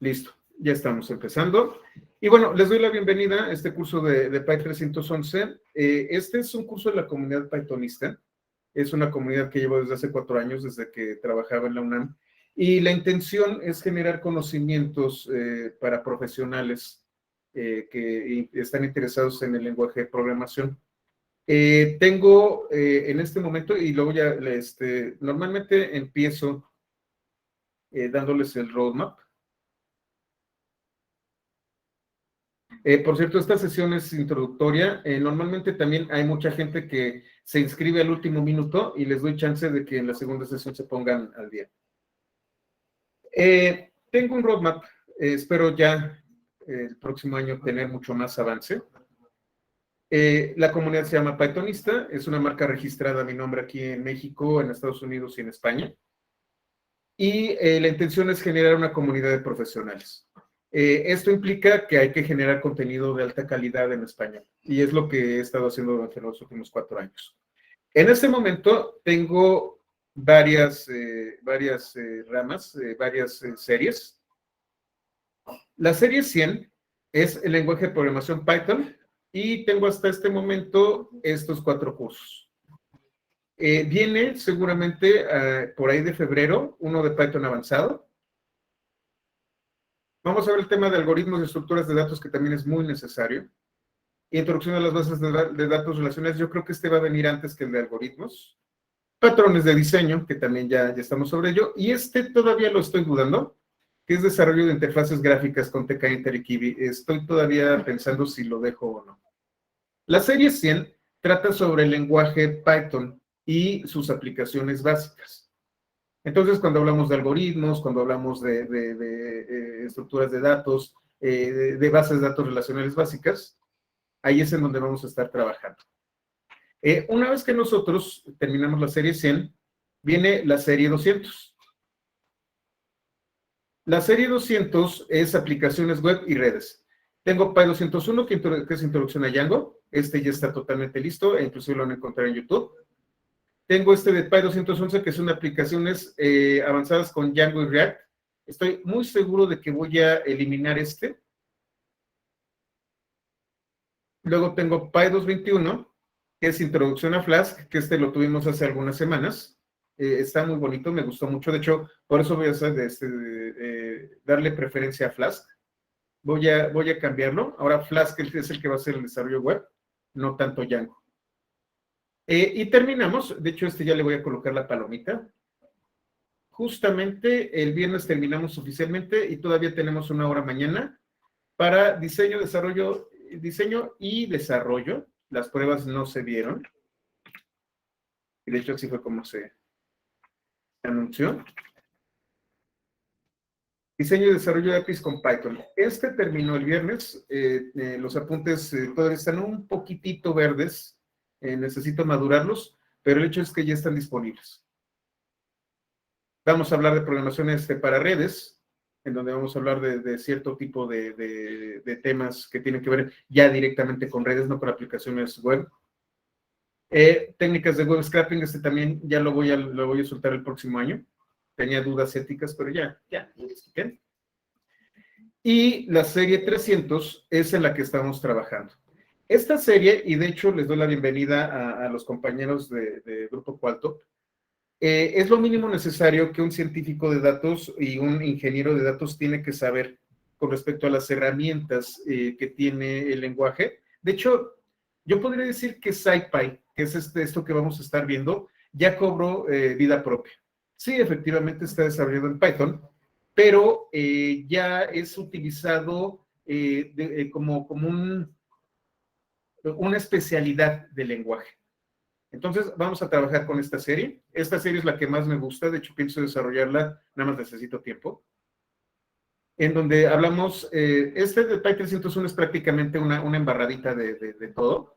Listo, ya estamos empezando. Y bueno, les doy la bienvenida a este curso de Py 311. Este es un curso de la comunidad pythonista. Es una comunidad que llevo desde hace 4 años, desde que trabajaba en la UNAM. Y la intención es generar conocimientos para profesionales que están interesados en el lenguaje de programación. Tengo en este momento, y luego ya, normalmente empiezo dándoles el roadmap. Por cierto, esta sesión es introductoria. Normalmente también hay mucha gente que se inscribe al último minuto y les doy chance de que en la segunda sesión se pongan al día. Tengo un roadmap. Espero ya el próximo año tener mucho más avance. La comunidad se llama Pythonista. Es una marca registrada a mi nombre aquí en México, en Estados Unidos y en España. Y la intención es generar una comunidad de profesionales. Esto implica que hay que generar contenido de alta calidad en español, y es lo que he estado haciendo durante los últimos 4 años. En este momento tengo varias ramas, varias series. La serie 100 es el lenguaje de programación Python, y tengo hasta este momento estos 4 cursos. Viene seguramente por ahí de febrero uno de Python avanzado. Vamos a ver el tema de algoritmos y estructuras de datos, que también es muy necesario. Introducción a las bases de datos relacionales. Yo creo que este va a venir antes que el de algoritmos. Patrones de diseño, que también ya estamos sobre ello. Y este todavía lo estoy dudando, que es desarrollo de interfaces gráficas con tkinter y Kivy. Estoy todavía pensando si lo dejo o no. La serie 100 trata sobre el lenguaje Python y sus aplicaciones básicas. Entonces, cuando hablamos de algoritmos, cuando hablamos de estructuras de datos, de bases de datos relacionales básicas, ahí es en donde vamos a estar trabajando. Una vez que nosotros terminamos la serie 100, viene la serie 200. La serie 200 es aplicaciones web y redes. Tengo Py 201, que es introducción a Django. Este ya está totalmente listo, e inclusive lo van a encontrar en YouTube. Tengo este de Py 211, que son aplicaciones avanzadas con Django y React. Estoy muy seguro de que voy a eliminar este. Luego tengo Py 221, que es introducción a Flask, que este lo tuvimos hace algunas semanas. Está muy bonito, me gustó mucho. De hecho, por eso voy a hacer darle preferencia a Flask. Voy a cambiarlo. Ahora Flask es el que va a hacer el desarrollo web, no tanto Django. Y terminamos, de hecho ya le voy a colocar la palomita. Justamente el viernes terminamos oficialmente, y todavía tenemos 1 hora mañana para diseño y desarrollo. Las pruebas no se vieron, y de hecho así fue como se anunció. Diseño y desarrollo de APIs con Python. Este terminó el viernes. Los apuntes todavía están un poquitito verdes. Necesito madurarlos, pero el hecho es que ya están disponibles. Vamos a hablar de programación para redes, en donde vamos a hablar de cierto tipo de temas que tienen que ver ya directamente con redes, no con aplicaciones web. Técnicas de web scraping, también ya lo voy a soltar el próximo año. Tenía dudas éticas, pero ya lo expliqué. Y la serie 300 es en la que estamos trabajando. Esta serie, y de hecho les doy la bienvenida a los compañeros de Grupo Qualtop, es lo mínimo necesario que un científico de datos y un ingeniero de datos tiene que saber con respecto a las herramientas que tiene el lenguaje. De hecho, yo podría decir que SciPy, que es esto que vamos a estar viendo, ya cobró vida propia. Sí, efectivamente está desarrollado en Python, pero ya es utilizado como una especialidad del lenguaje. Entonces, vamos a trabajar con esta serie. Esta serie es la que más me gusta. De hecho, pienso desarrollarla, nada más necesito tiempo. En donde hablamos, de Py 301 es prácticamente una embarradita de todo.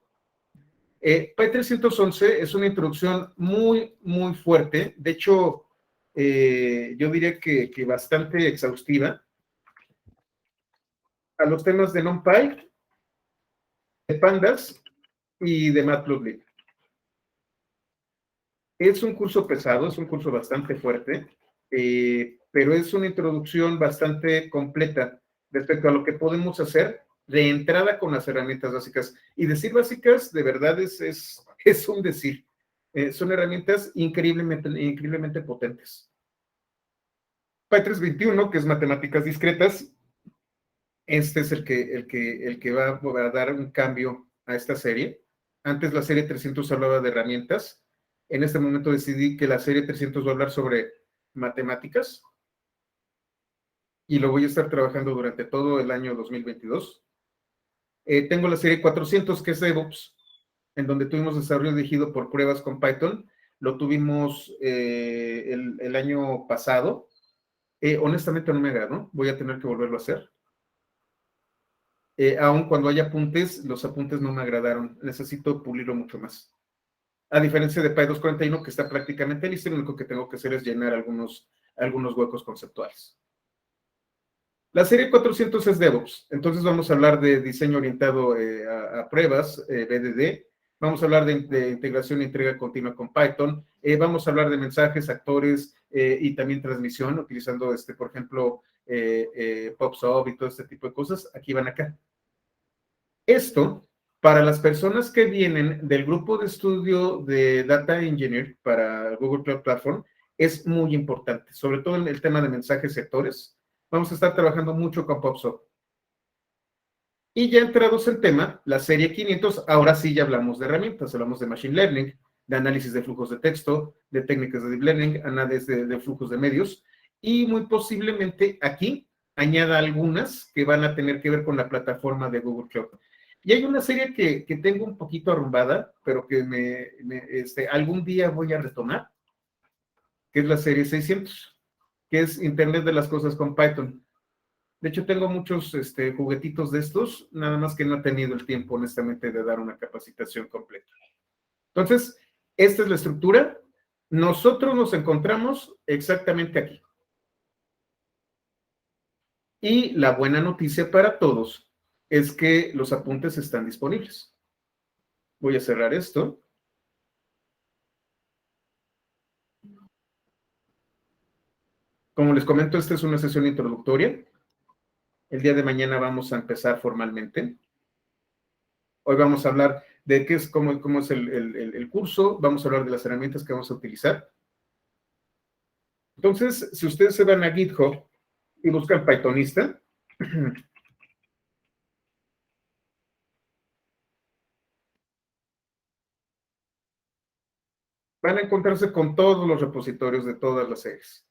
Py 311 es una introducción muy, muy fuerte. De hecho, yo diría que bastante exhaustiva a los temas de NumPy, de Pandas y de Matplotlib. Es un curso pesado, es un curso bastante fuerte, pero es una introducción bastante completa respecto a lo que podemos hacer de entrada con las herramientas básicas. Y decir básicas, de verdad, es un decir. Son herramientas increíblemente potentes. Py 321, que es matemáticas discretas, este es el que va a dar un cambio a esta serie. Antes la serie 300 hablaba de herramientas. En este momento decidí que la serie 300 va a hablar sobre matemáticas y lo voy a estar trabajando durante todo el año 2022. Tengo la serie 400, que es DevOps, en donde tuvimos desarrollo dirigido por pruebas con Python. Lo tuvimos el año pasado. Honestamente no me agradó. Voy a tener que volverlo a hacer. Aun cuando hay apuntes, los apuntes no me agradaron. Necesito pulirlo mucho más. A diferencia de Py 241, que está prácticamente listo, lo único que tengo que hacer es llenar algunos huecos conceptuales. La serie 400 es DevOps, entonces vamos a hablar de diseño orientado a pruebas, BDD, vamos a hablar de integración e entrega continua con Python, vamos a hablar de mensajes, actores y también transmisión, utilizando, por ejemplo, PubSub y todo este tipo de cosas, aquí van acá. Esto, para las personas que vienen del grupo de estudio de Data Engineer para Google Cloud Platform, es muy importante, sobre todo en el tema de mensajes y actores. Vamos a estar trabajando mucho con PubSub. Y ya entrados en tema, la serie 500, ahora sí ya hablamos de herramientas, hablamos de Machine Learning, de análisis de flujos de texto, de técnicas de Deep Learning, análisis de flujos de medios, y muy posiblemente aquí añada algunas que van a tener que ver con la plataforma de Google Cloud. Y hay una serie que tengo un poquito arrumbada, pero que algún día voy a retomar, que es la serie 600, que es Internet de las Cosas con Python. De hecho, tengo muchos juguetitos de estos, nada más que no he tenido el tiempo, honestamente, de dar una capacitación completa. Entonces, esta es la estructura. Nosotros nos encontramos exactamente aquí. Y la buena noticia para todos es que los apuntes están disponibles. Voy a cerrar esto. Como les comento, esta es una sesión introductoria. El día de mañana vamos a empezar formalmente. Hoy vamos a hablar de cómo es el curso, vamos a hablar de las herramientas que vamos a utilizar. Entonces, si ustedes se van a GitHub y buscan Pythonista, van a encontrarse con todos los repositorios de todas las series.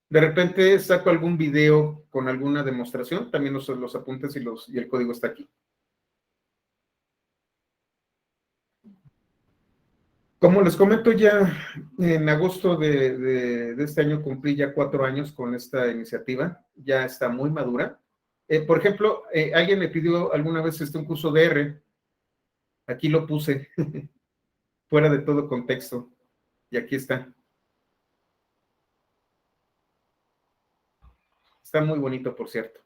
De repente saco algún video con alguna demostración, también los apuntes y el código está aquí. Como les comento, ya en agosto de este año cumplí ya 4 años con esta iniciativa, ya está muy madura. Por ejemplo, alguien me pidió alguna vez un curso de R, aquí lo puse, fuera de todo contexto, y aquí está. Está muy bonito, por cierto.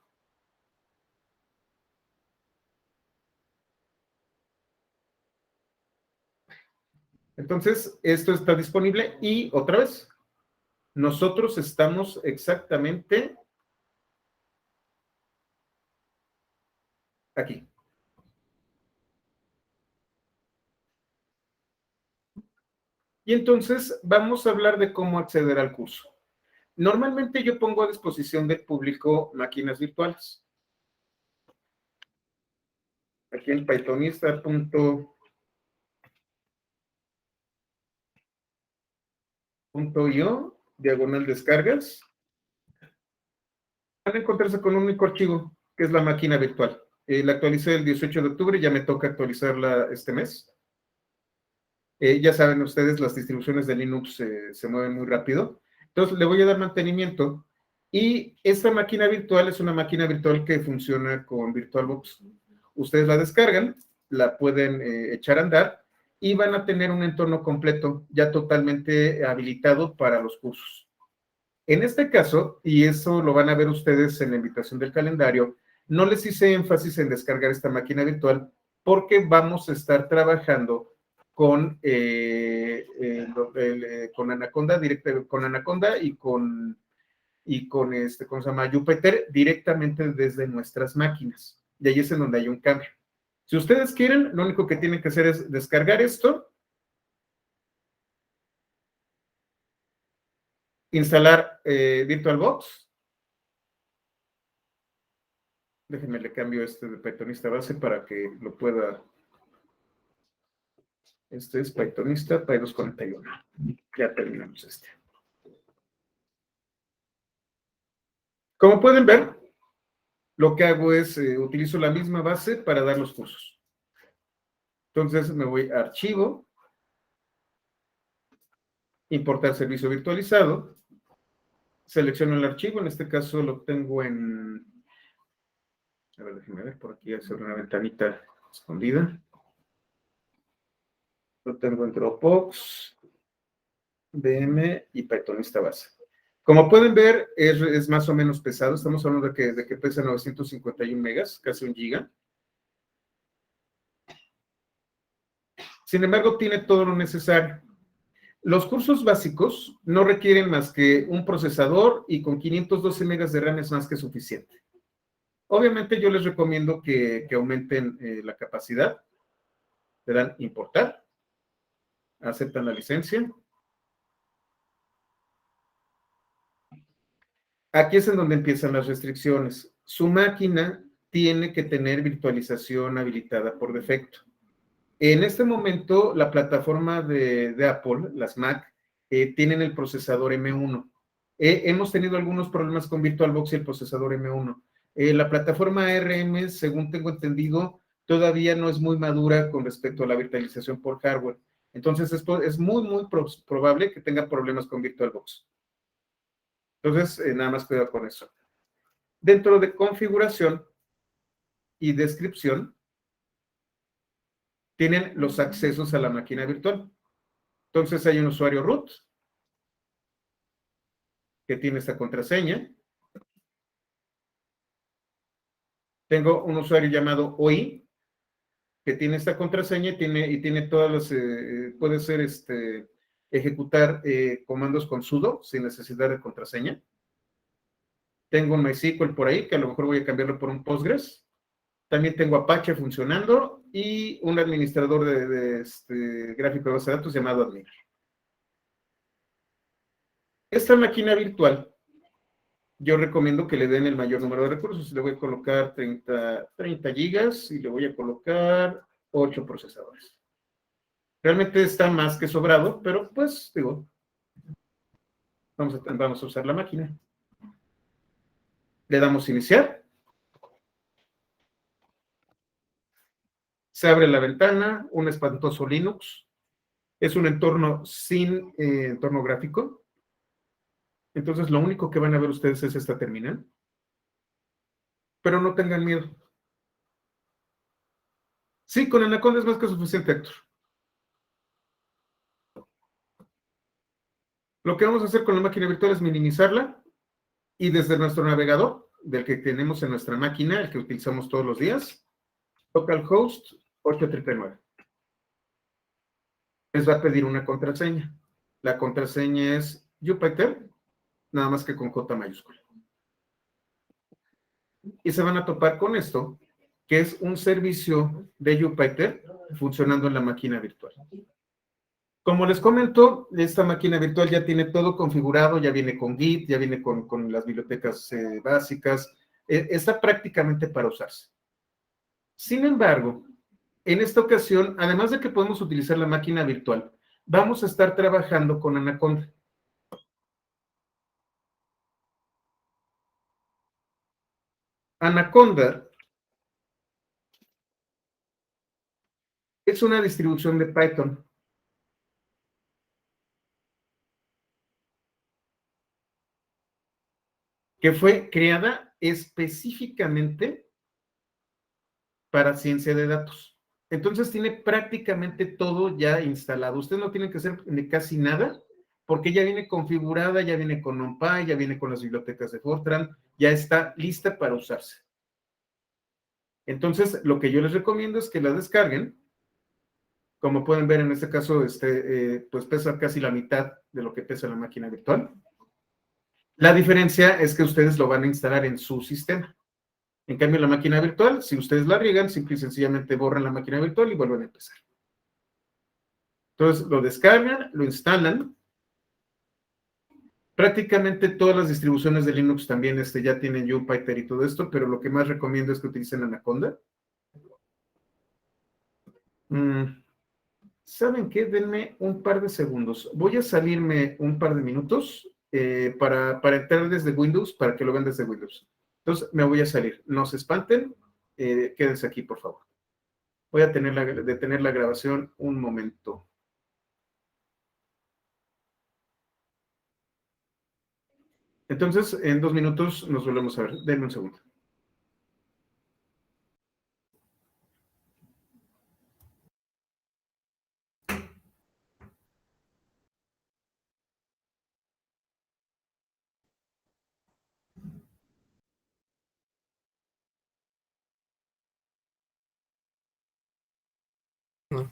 Entonces, esto está disponible y otra vez, nosotros estamos exactamente aquí. Y entonces vamos a hablar de cómo acceder al curso. Normalmente yo pongo a disposición del público máquinas virtuales. Aquí en pythonista.io, diagonal descargas, van a encontrarse con un único archivo, que es la máquina virtual. La actualicé el 18 de octubre, ya me toca actualizarla este mes. Ya saben ustedes, las distribuciones de Linux se mueven muy rápido. Entonces, le voy a dar mantenimiento. Y esta máquina virtual es una máquina virtual que funciona con VirtualBox. Ustedes la descargan, la pueden echar a andar y van a tener un entorno completo, ya totalmente habilitado para los cursos. En este caso, y eso lo van a ver ustedes en la invitación del calendario, no les hice énfasis en descargar esta máquina virtual porque vamos a estar trabajando con Anaconda, con Anaconda y con ¿cómo se llama? Jupyter directamente desde nuestras máquinas. Y ahí es en donde hay un cambio. Si ustedes quieren, lo único que tienen que hacer es descargar esto, instalar VirtualBox. Déjenme le cambio de Pythonista base para que lo pueda. Este es Pythonista Py241. Ya terminamos este. Como pueden ver, lo que hago es utilizo la misma base para dar los cursos. Entonces me voy a Archivo, Importar servicio virtualizado, selecciono el archivo, en este caso lo tengo en... A ver, déjenme ver, por aquí hacer una ventanita escondida. Lo tengo en Dropbox, VM y Pythonista base. Como pueden ver, es más o menos pesado. Estamos hablando de que pesa 951 megas, casi 1 giga. Sin embargo, tiene todo lo necesario. Los cursos básicos no requieren más que un procesador y con 512 megas de RAM es más que suficiente. Obviamente yo les recomiendo que aumenten la capacidad. Le dan importar, aceptan la licencia. Aquí es en donde empiezan las restricciones. Su máquina tiene que tener virtualización habilitada por defecto. En este momento, la plataforma de Apple, las Mac, tienen el procesador M1. Hemos tenido algunos problemas con VirtualBox y el procesador M1. La plataforma ARM, según tengo entendido, todavía no es muy madura con respecto a la virtualización por hardware. Entonces, esto es muy, muy probable que tenga problemas con VirtualBox. Entonces, nada más cuidado con eso. Dentro de configuración y descripción, tienen los accesos a la máquina virtual. Entonces, hay un usuario root que tiene esta contraseña. Tengo un usuario llamado OI que tiene esta contraseña y tiene todas las, puede ser ejecutar comandos con sudo sin necesidad de contraseña. Tengo un MySQL por ahí, que a lo mejor voy a cambiarlo por un Postgres. También tengo Apache funcionando y un administrador de gráfico de base de datos llamado Admin. Esta máquina virtual, yo recomiendo que le den el mayor número de recursos. Le voy a colocar 30 gigas y le voy a colocar 8 procesadores. Realmente está más que sobrado, pero pues, digo, vamos a usar la máquina. Le damos iniciar. Se abre la ventana, un espantoso Linux. Es un entorno sin entorno gráfico. Entonces, lo único que van a ver ustedes es esta terminal. Pero no tengan miedo. Sí, con Anaconda es más que suficiente, Héctor. Lo que vamos a hacer con la máquina virtual es minimizarla y desde nuestro navegador, del que tenemos en nuestra máquina, el que utilizamos todos los días, localhost 8339. Les va a pedir una contraseña. La contraseña es Jupyter, nada más que con J mayúscula. Y se van a topar con esto, que es un servicio de Jupyter funcionando en la máquina virtual. Como les comento, esta máquina virtual ya tiene todo configurado, ya viene con Git, ya viene con las bibliotecas básicas, está prácticamente para usarse. Sin embargo, en esta ocasión, además de que podemos utilizar la máquina virtual, vamos a estar trabajando con Anaconda. Anaconda es una distribución de Python. Que fue creada específicamente para ciencia de datos. Entonces tiene prácticamente todo ya instalado. Ustedes no tienen que hacer casi nada porque ya viene configurada, ya viene con NumPy, ya viene con las bibliotecas de Fortran, ya está lista para usarse. Entonces, lo que yo les recomiendo es que la descarguen Como pueden ver en este caso, pues pesa casi la mitad de lo que pesa la máquina virtual. La diferencia es que ustedes lo van a instalar en su sistema. En cambio, la máquina virtual, si ustedes la riegan, simple y sencillamente borran la máquina virtual y vuelven a empezar. Entonces, lo descargan, lo instalan. Prácticamente todas las distribuciones de Linux también ya tienen Jupyter y todo esto, pero lo que más recomiendo es que utilicen Anaconda. ¿Saben qué? Denme un par de segundos. Voy a salirme un par de minutos para entrar desde Windows, para que lo vean desde Windows. Entonces, me voy a salir. No se espanten. Quédense aquí, por favor. Voy a detener la grabación un momento. Entonces, en 2 minutos nos volvemos a ver. Denme un segundo. No.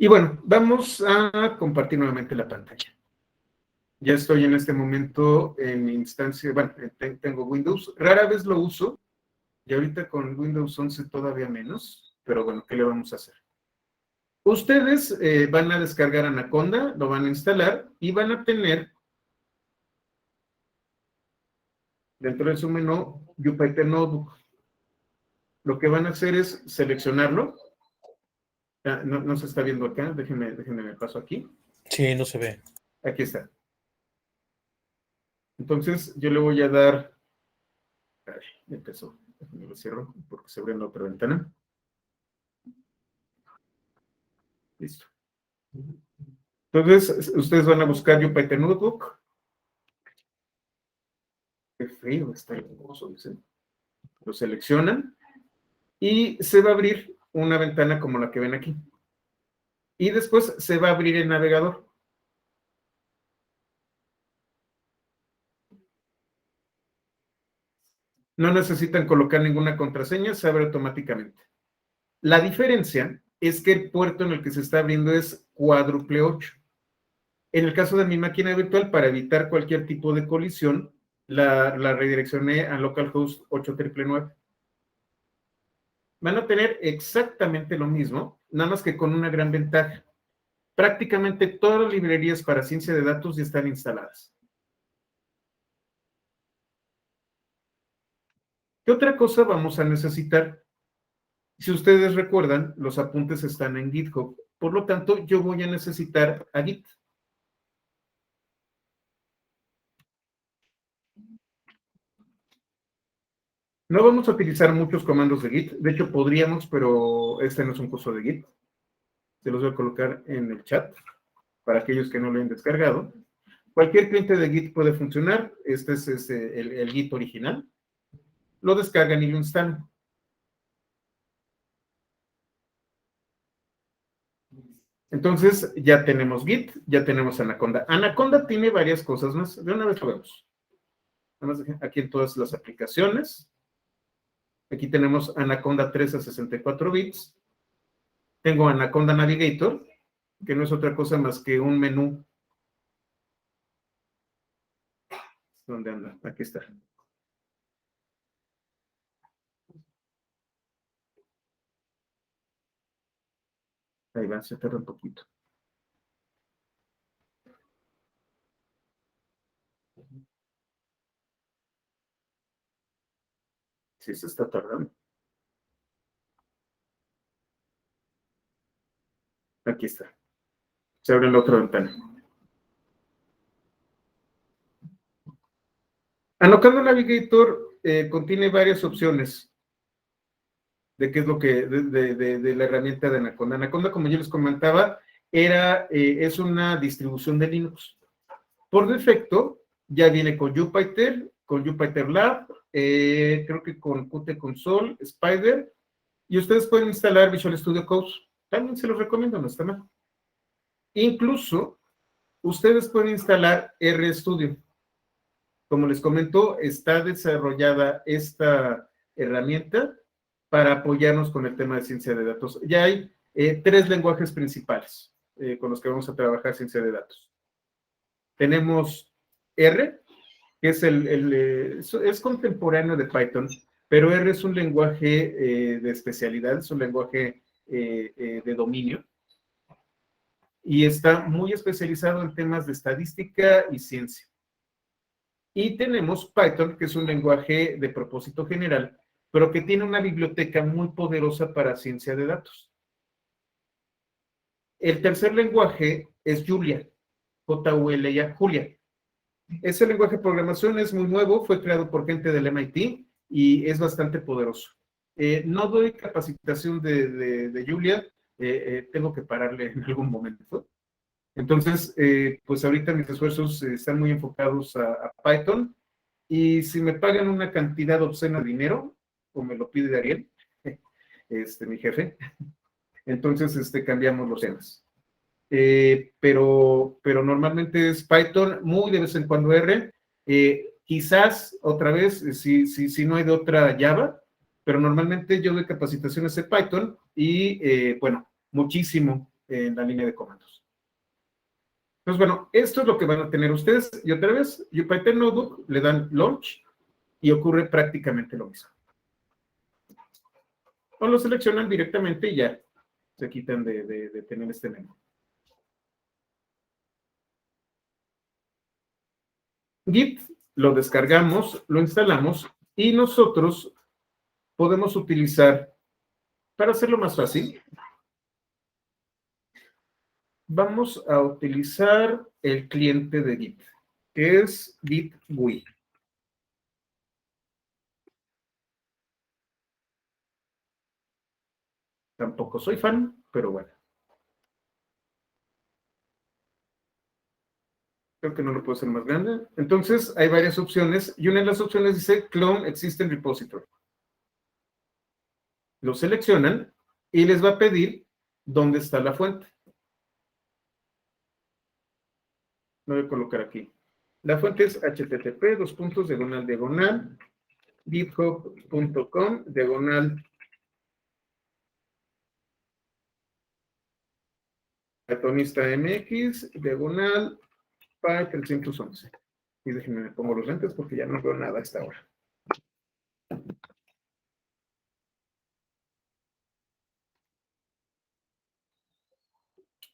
Y bueno, vamos a compartir nuevamente la pantalla. Ya estoy en este momento en mi instancia, bueno, tengo Windows, rara vez lo uso, y ahorita con Windows 11 todavía menos, pero bueno, ¿qué le vamos a hacer? Ustedes van a descargar Anaconda, lo van a instalar y van a tener dentro de su menú Jupyter Notebook. Lo que van a hacer es seleccionarlo. No se está viendo acá, déjenme me paso aquí. Sí, no se ve. Aquí está. Entonces, yo le voy a dar... Ay, ya empezó. Déjenme lo cierro porque se abre en la otra ventana. Listo. Entonces, ustedes van a buscar Jupyter Notebook. Qué frío está el hermoso, dicen. Lo seleccionan y se va a abrir una ventana como la que ven aquí. Y después se va a abrir el navegador. No necesitan colocar ninguna contraseña, se abre automáticamente. La diferencia es que el puerto en el que se está abriendo es cuádruple 8. En el caso de mi máquina virtual, para evitar cualquier tipo de colisión, la redireccioné a localhost 8999. Van a tener exactamente lo mismo, nada más que con una gran ventaja. Prácticamente todas las librerías para ciencia de datos ya están instaladas. ¿Qué otra cosa vamos a necesitar? Si ustedes recuerdan, los apuntes están en GitHub. Por lo tanto, yo voy a necesitar a Git. No vamos a utilizar muchos comandos de Git. De hecho, podríamos, pero este no es un curso de Git. Se los voy a colocar en el chat para aquellos que no lo hayan descargado. Cualquier cliente de Git puede funcionar. Este es el Git original. Lo descargan y lo instalan. Entonces, ya tenemos Git, ya tenemos Anaconda. Anaconda tiene varias cosas más. De una vez lo vemos. Aquí en todas las aplicaciones. Aquí tenemos Anaconda 3 a 64 bits. Tengo Anaconda Navigator, que no es otra cosa más que un menú. ¿Dónde anda? Aquí está. Ahí va, se tarda un poquito. Sí, se está tardando. Aquí está. Se abre la otra ventana. Anaconda Navigator contiene varias opciones de qué es lo que, de la herramienta de Anaconda. Anaconda, como yo les comentaba, es una distribución de Linux. Por defecto, ya viene con Jupyter Lab, creo que con Qt Console, Spider, y ustedes pueden instalar Visual Studio Code. También se los recomiendo, no está mal. Incluso, ustedes pueden instalar RStudio. Como les comento, está desarrollada esta herramienta para apoyarnos con el tema de ciencia de datos. Ya hay tres lenguajes principales con los que vamos a trabajar ciencia de datos. Tenemos R, que es contemporáneo de Python, pero R es un lenguaje de especialidad, es un lenguaje de dominio y está muy especializado en temas de estadística y ciencia. Y tenemos Python, que es un lenguaje de propósito general, pero que tiene una biblioteca muy poderosa para ciencia de datos. El tercer lenguaje es Julia, Julia. Julia. Ese lenguaje de programación es muy nuevo, fue creado por gente del MIT y es bastante poderoso. No doy capacitación de Julia, tengo que pararle en algún momento. Entonces, pues ahorita mis esfuerzos están muy enfocados a Python y si me pagan una cantidad obscena de dinero, o me lo pide Ariel, mi jefe, entonces cambiamos los temas. Pero normalmente es Python, muy de vez en cuando R, quizás otra vez, si no hay de otra Java, pero normalmente yo doy capacitaciones de Python y bueno, muchísimo en la línea de comandos. Pues bueno, esto es lo que van a tener ustedes y otra vez, Jupyter Notebook le dan launch y ocurre prácticamente lo mismo. O lo seleccionan directamente y ya se quitan de tener este menú. Git lo descargamos, lo instalamos y nosotros podemos utilizar, para hacerlo más fácil, vamos a utilizar el cliente de Git, que es Git GUI. Tampoco soy fan, pero bueno. Creo que no lo puedo hacer más grande. Entonces, hay varias opciones y una de las opciones dice Clone Existing Repository. Lo seleccionan y les va a pedir dónde está la fuente. Lo voy a colocar aquí. La fuente es http:// github.com Pythonista MX Py 311. Y déjenme me pongo los lentes porque ya no veo nada a esta hora.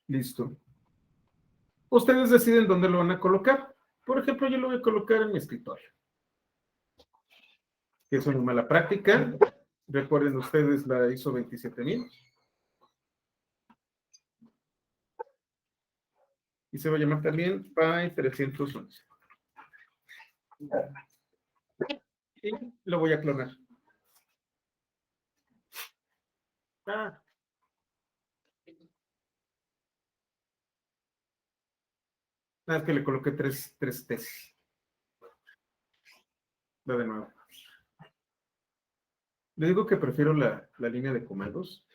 Listo. Ustedes deciden dónde lo van a colocar. Por ejemplo, yo lo voy a colocar en mi escritorio. Que es una mala práctica. Recuerden ustedes la ISO 27000. Y se va a llamar también Py 311. Y lo voy a clonar. Ah. Nada, es que le coloqué tres T's. Va de nuevo. Le digo que prefiero la línea de comandos.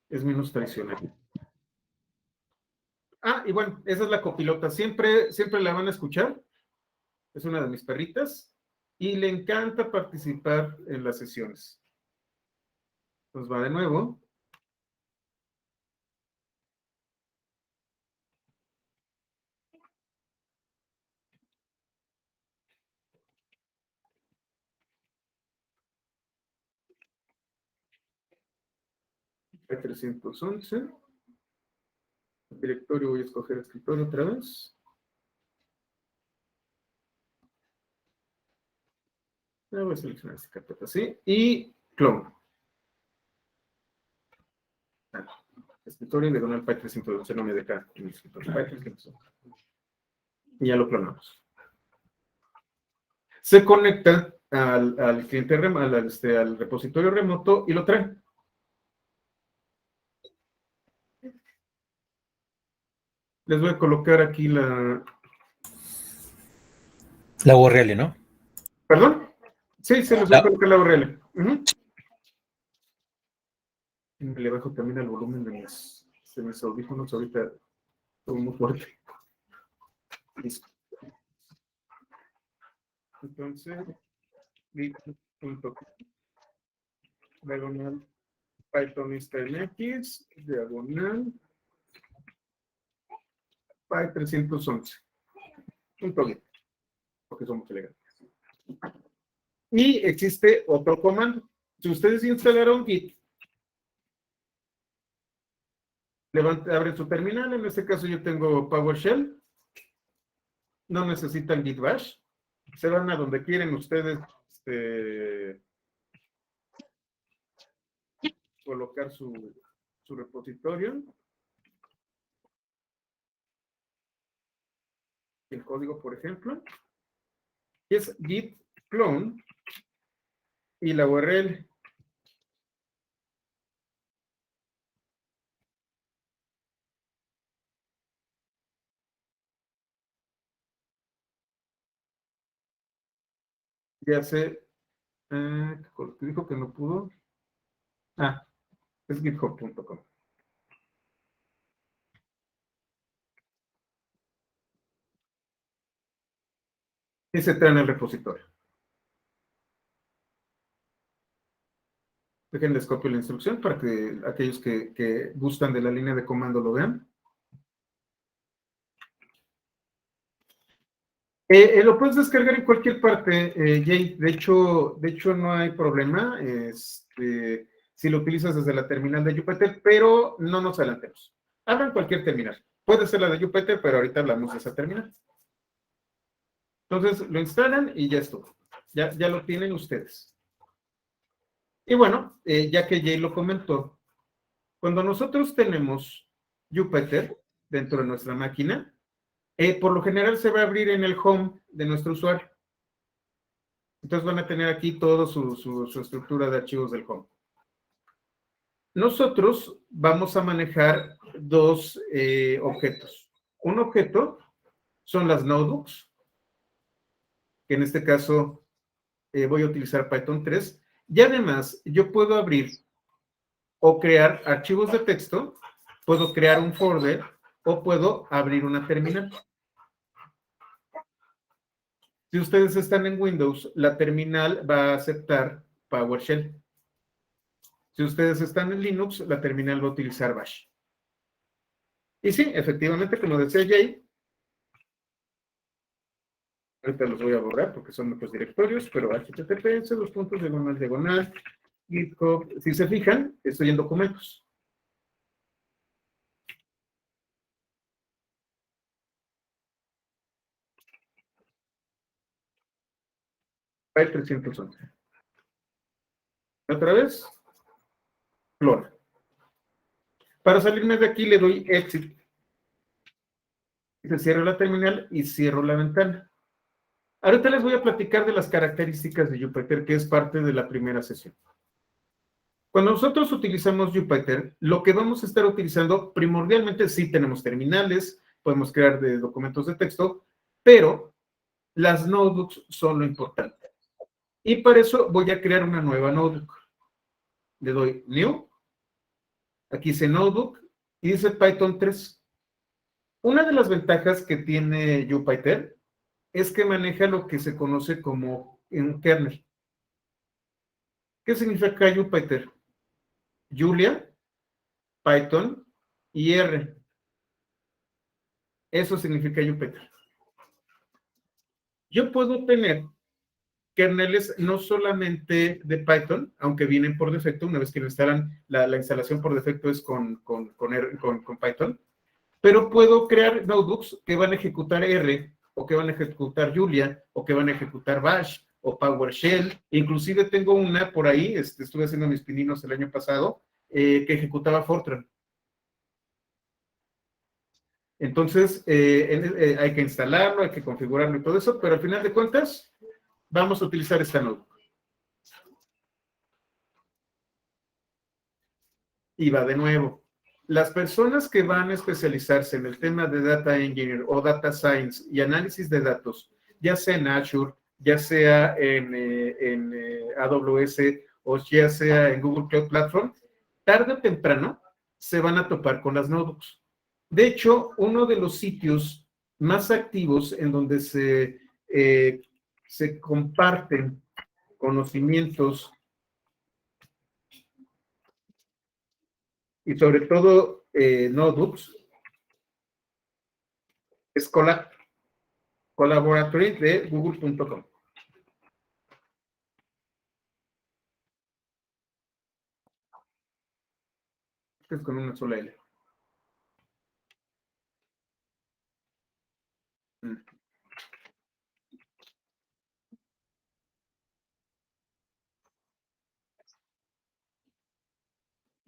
Es menos tradicional. y bueno, esa es la copilota. Siempre la van a escuchar. Es una de mis perritas y le encanta participar en las sesiones. Pues va de nuevo. Hay 311. Directorio, voy a escoger escritorio otra vez. Voy a seleccionar esta carpeta, ¿sí? Y clone. Escritorio de Donald Pi 311, no me deja en el escritorio Pi 311. Y ya lo clonamos. Se conecta al cliente al repositorio remoto y lo trae. Les voy a colocar aquí la URL, ¿no? ¿Perdón? Sí, se les voy a colocar la URL. Le bajo también el volumen de mis audífonos. Ahorita todo muy fuerte. Listo. Entonces, diagonal Pythonista MX, diagonal Py 311. Porque somos elegantes. Y existe otro comando. Si ustedes instalaron Git, abren su terminal. En este caso yo tengo PowerShell. No necesitan Git Bash. Se van a donde quieren ustedes colocar su repositorio. El código, por ejemplo, es git clone y la URL. Ya sé, dijo que no pudo. Es github.com. Y se trae en el repositorio. Déjenles copio la instrucción para que aquellos que gustan de la línea de comando lo vean. Lo puedes descargar en cualquier parte, Jay. De hecho, no hay problema si lo utilizas desde la terminal de Jupyter, pero no nos adelantemos. Abran cualquier terminal. Puede ser la de Jupyter, pero ahorita hablamos de esa terminal. Entonces, lo instalan y ya estuvo. Ya lo tienen ustedes. Y bueno, ya que Jay lo comentó, cuando nosotros tenemos Jupyter dentro de nuestra máquina, por lo general se va a abrir en el home de nuestro usuario. Entonces van a tener aquí toda su estructura de archivos del home. Nosotros vamos a manejar dos objetos. Un objeto son las notebooks, que en este caso voy a utilizar Python 3. Y además, yo puedo abrir o crear archivos de texto, puedo crear un folder o puedo abrir una terminal. Si ustedes están en Windows, la terminal va a aceptar PowerShell. Si ustedes están en Linux, la terminal va a utilizar Bash. Y sí, efectivamente, como decía Jay, ahorita los voy a borrar porque son muchos directorios, pero https, diagonal, GitHub. Si se fijan, estoy en documentos. File 311. Otra vez, clona. Para salirme de aquí le doy exit. Se cierra la terminal y cierro la ventana. Ahorita les voy a platicar de las características de Jupyter, que es parte de la primera sesión. Cuando nosotros utilizamos Jupyter, lo que vamos a estar utilizando primordialmente, sí tenemos terminales, podemos crear documentos de texto, pero las notebooks son lo importante. Y para eso voy a crear una nueva notebook. Le doy New. Aquí dice Notebook y dice Python 3. Una de las ventajas que tiene Jupyter es que maneja lo que se conoce como un kernel. ¿Qué significa Jupyter? Julia, Python y R. Eso significa Jupyter. Yo puedo tener kernels no solamente de Python, aunque vienen por defecto, una vez que lo instalan, la instalación por defecto es con Python, pero puedo crear notebooks que van a ejecutar R, o que van a ejecutar Julia, o que van a ejecutar Bash, o PowerShell. Inclusive tengo una por ahí, estuve haciendo mis pininos el año pasado, que ejecutaba Fortran. Entonces, hay que instalarlo, hay que configurarlo y todo eso, pero al final de cuentas, vamos a utilizar esta notebook. Y va de nuevo. Las personas que van a especializarse en el tema de Data Engineer o Data Science y análisis de datos, ya sea en Azure, ya sea en AWS o ya sea en Google Cloud Platform, tarde o temprano se van a topar con las notebooks. De hecho, uno de los sitios más activos en donde se comparten conocimientos y sobre todo notebooks es Collaboratory de google.com. Es con una sola L.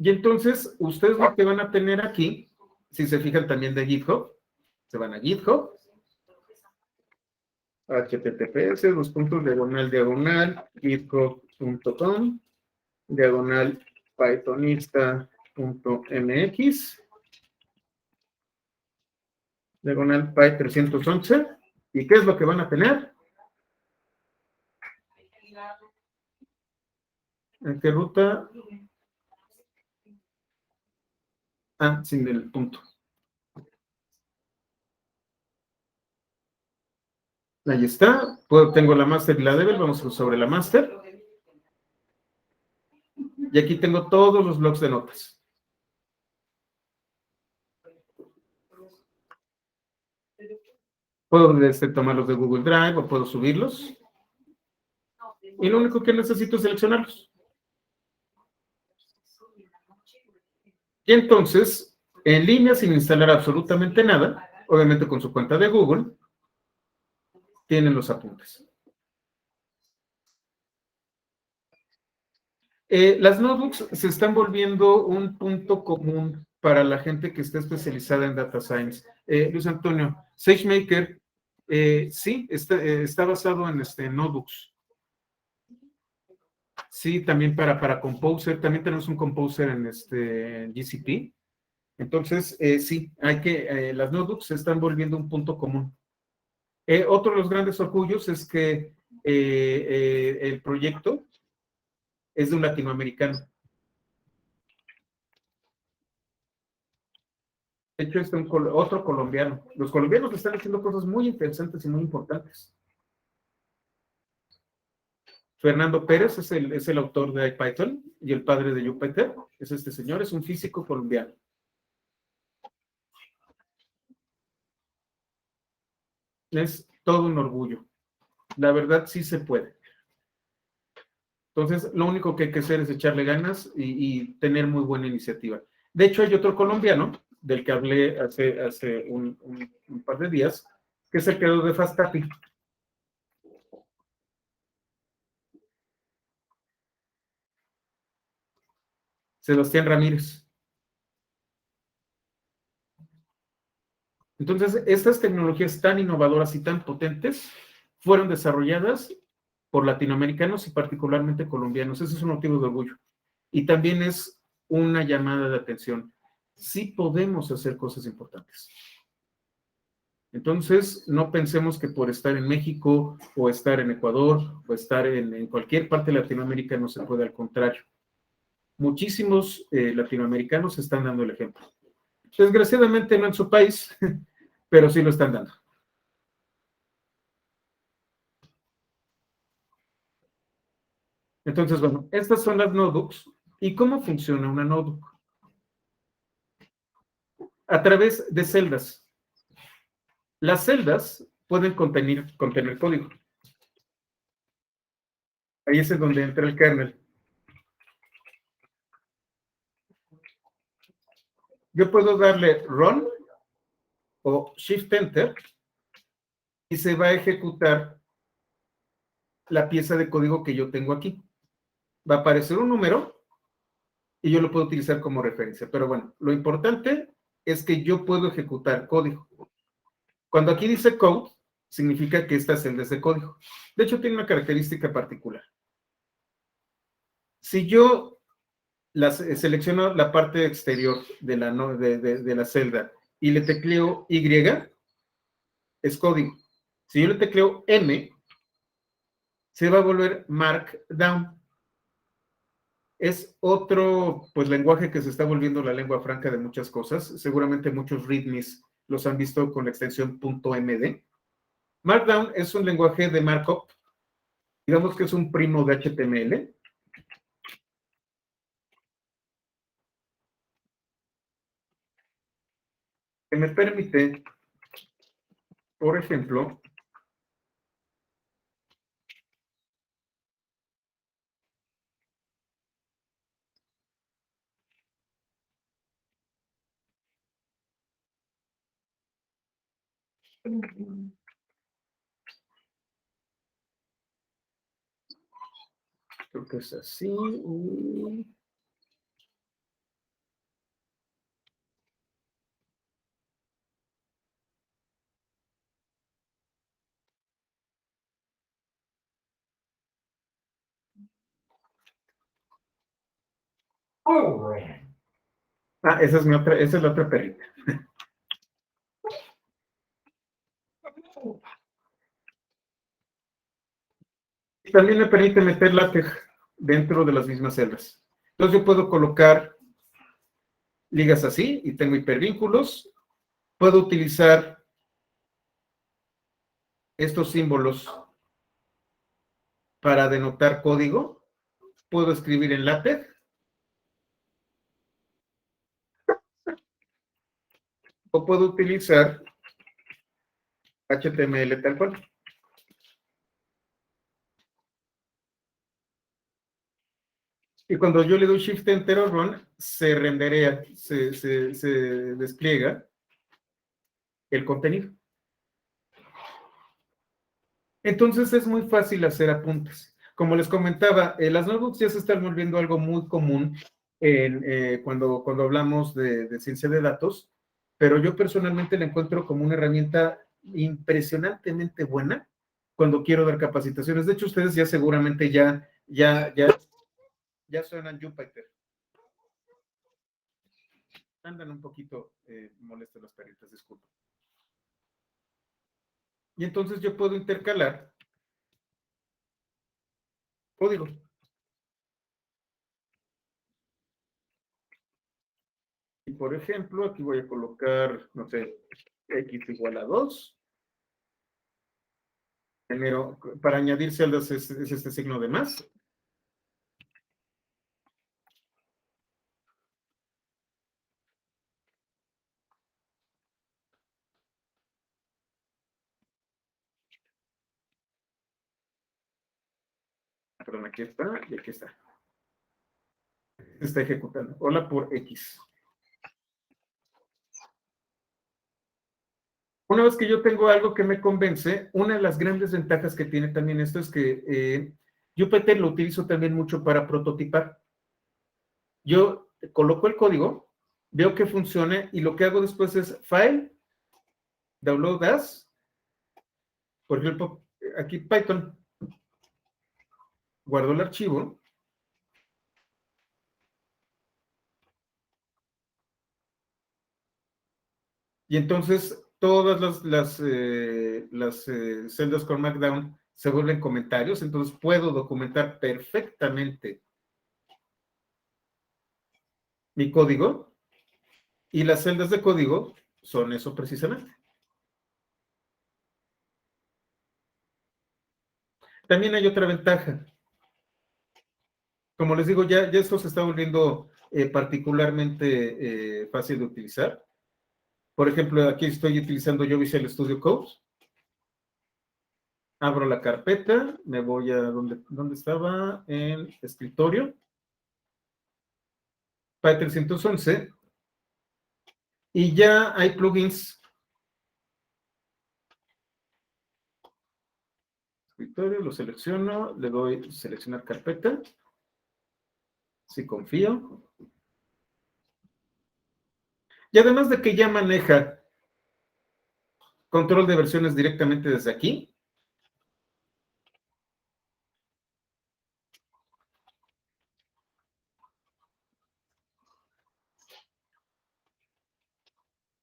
Y entonces, ustedes lo que van a tener aquí, si se fijan también de GitHub, se van a GitHub, https://github.com, pythonista.mx, py311. ¿Y qué es lo que van a tener? ¿En qué ruta? Ah, sin el punto. Ahí está. Tengo la master y la devel. Vamos sobre la master. Y aquí tengo todos los blocs de notas. Puedo tomarlos de Google Drive o puedo subirlos. Y lo único que necesito es seleccionarlos. Y entonces, en línea, sin instalar absolutamente nada, obviamente con su cuenta de Google, tienen los apuntes. Las notebooks se están volviendo un punto común para la gente que está especializada en Data Science. Luis Antonio, SageMaker, sí, está basado en notebooks. Sí, también para Composer, también tenemos un Composer en GCP. Entonces, sí, las notebooks se están volviendo un punto común. Otro de los grandes orgullos es que el proyecto es de un latinoamericano. De hecho, es otro colombiano. Los colombianos están haciendo cosas muy interesantes y muy importantes. Fernando Pérez es el autor de IPython y el padre de Jupyter. Es este señor, es un físico colombiano. Es todo un orgullo. La verdad, sí se puede. Entonces, lo único que hay que hacer es echarle ganas y tener muy buena iniciativa. De hecho, hay otro colombiano, del que hablé hace un par de días, que es el creador de FastAPI. Sebastián Ramírez. Entonces, estas tecnologías tan innovadoras y tan potentes fueron desarrolladas por latinoamericanos y particularmente colombianos. Ese es un motivo de orgullo. Y también es una llamada de atención. Sí podemos hacer cosas importantes. Entonces, no pensemos que por estar en México o estar en Ecuador o estar en cualquier parte de Latinoamérica no se puede, al contrario. Muchísimos latinoamericanos están dando el ejemplo. Desgraciadamente no en su país, pero sí lo están dando. Entonces, bueno, estas son las notebooks. ¿Y cómo funciona una notebook? A través de celdas. Las celdas pueden contener código. Ahí es donde entra el kernel. Yo puedo darle run o shift enter y se va a ejecutar la pieza de código que yo tengo aquí. Va a aparecer un número y yo lo puedo utilizar como referencia. Pero bueno, lo importante es que yo puedo ejecutar código. Cuando aquí dice code, significa que esta celda es de código. De hecho, tiene una característica particular. Si yo selecciono la parte exterior de la celda y le tecleo Y, es código. Si yo le tecleo M, se va a volver Markdown. Es otro pues, lenguaje que se está volviendo la lengua franca de muchas cosas. Seguramente muchos readmes los han visto con la extensión .md. Markdown es un lenguaje de markup. Digamos que es un primo de HTML. Que me permite, por ejemplo, creo que es así. Esa es esa es la otra perrita. También me permite meter LaTeX dentro de las mismas celdas. Entonces yo puedo colocar ligas así y tengo hipervínculos. Puedo utilizar estos símbolos para denotar código. Puedo escribir en LaTeX. O puedo utilizar HTML tal cual. Y cuando yo le doy Shift Enter o Run, se renderea, se despliega el contenido. Entonces es muy fácil hacer apuntes. Como les comentaba, las notebooks ya se están volviendo algo muy común cuando hablamos de ciencia de datos, pero yo personalmente la encuentro como una herramienta impresionantemente buena cuando quiero dar capacitaciones. De hecho, ustedes ya seguramente ya suenan Jupyter. Andan un poquito molestos las perritas, disculpen. Y entonces yo puedo intercalar código. Y por ejemplo, aquí voy a colocar, no sé, x igual a 2. Primero, para añadir celdas es este signo de más. Perdón, aquí está y aquí está. Se está ejecutando. Hola por X. Una vez que yo tengo algo que me convence, una de las grandes ventajas que tiene también esto es que Jupyter lo utilizo también mucho para prototipar. Yo coloco el código, veo que funciona y lo que hago después es File, Download As, por ejemplo, aquí Python, guardo el archivo y entonces todas las celdas con Markdown se vuelven comentarios, entonces puedo documentar perfectamente mi código y las celdas de código son eso precisamente. También hay otra ventaja. Como les digo, ya esto se está volviendo particularmente fácil de utilizar. Por ejemplo, aquí estoy utilizando yo Visual Studio Code. Abro la carpeta, me voy a donde estaba, en escritorio, Py 311, y ya hay plugins. Escritorio, lo selecciono, le doy seleccionar carpeta, si confío. Y además de que ya maneja control de versiones directamente desde aquí,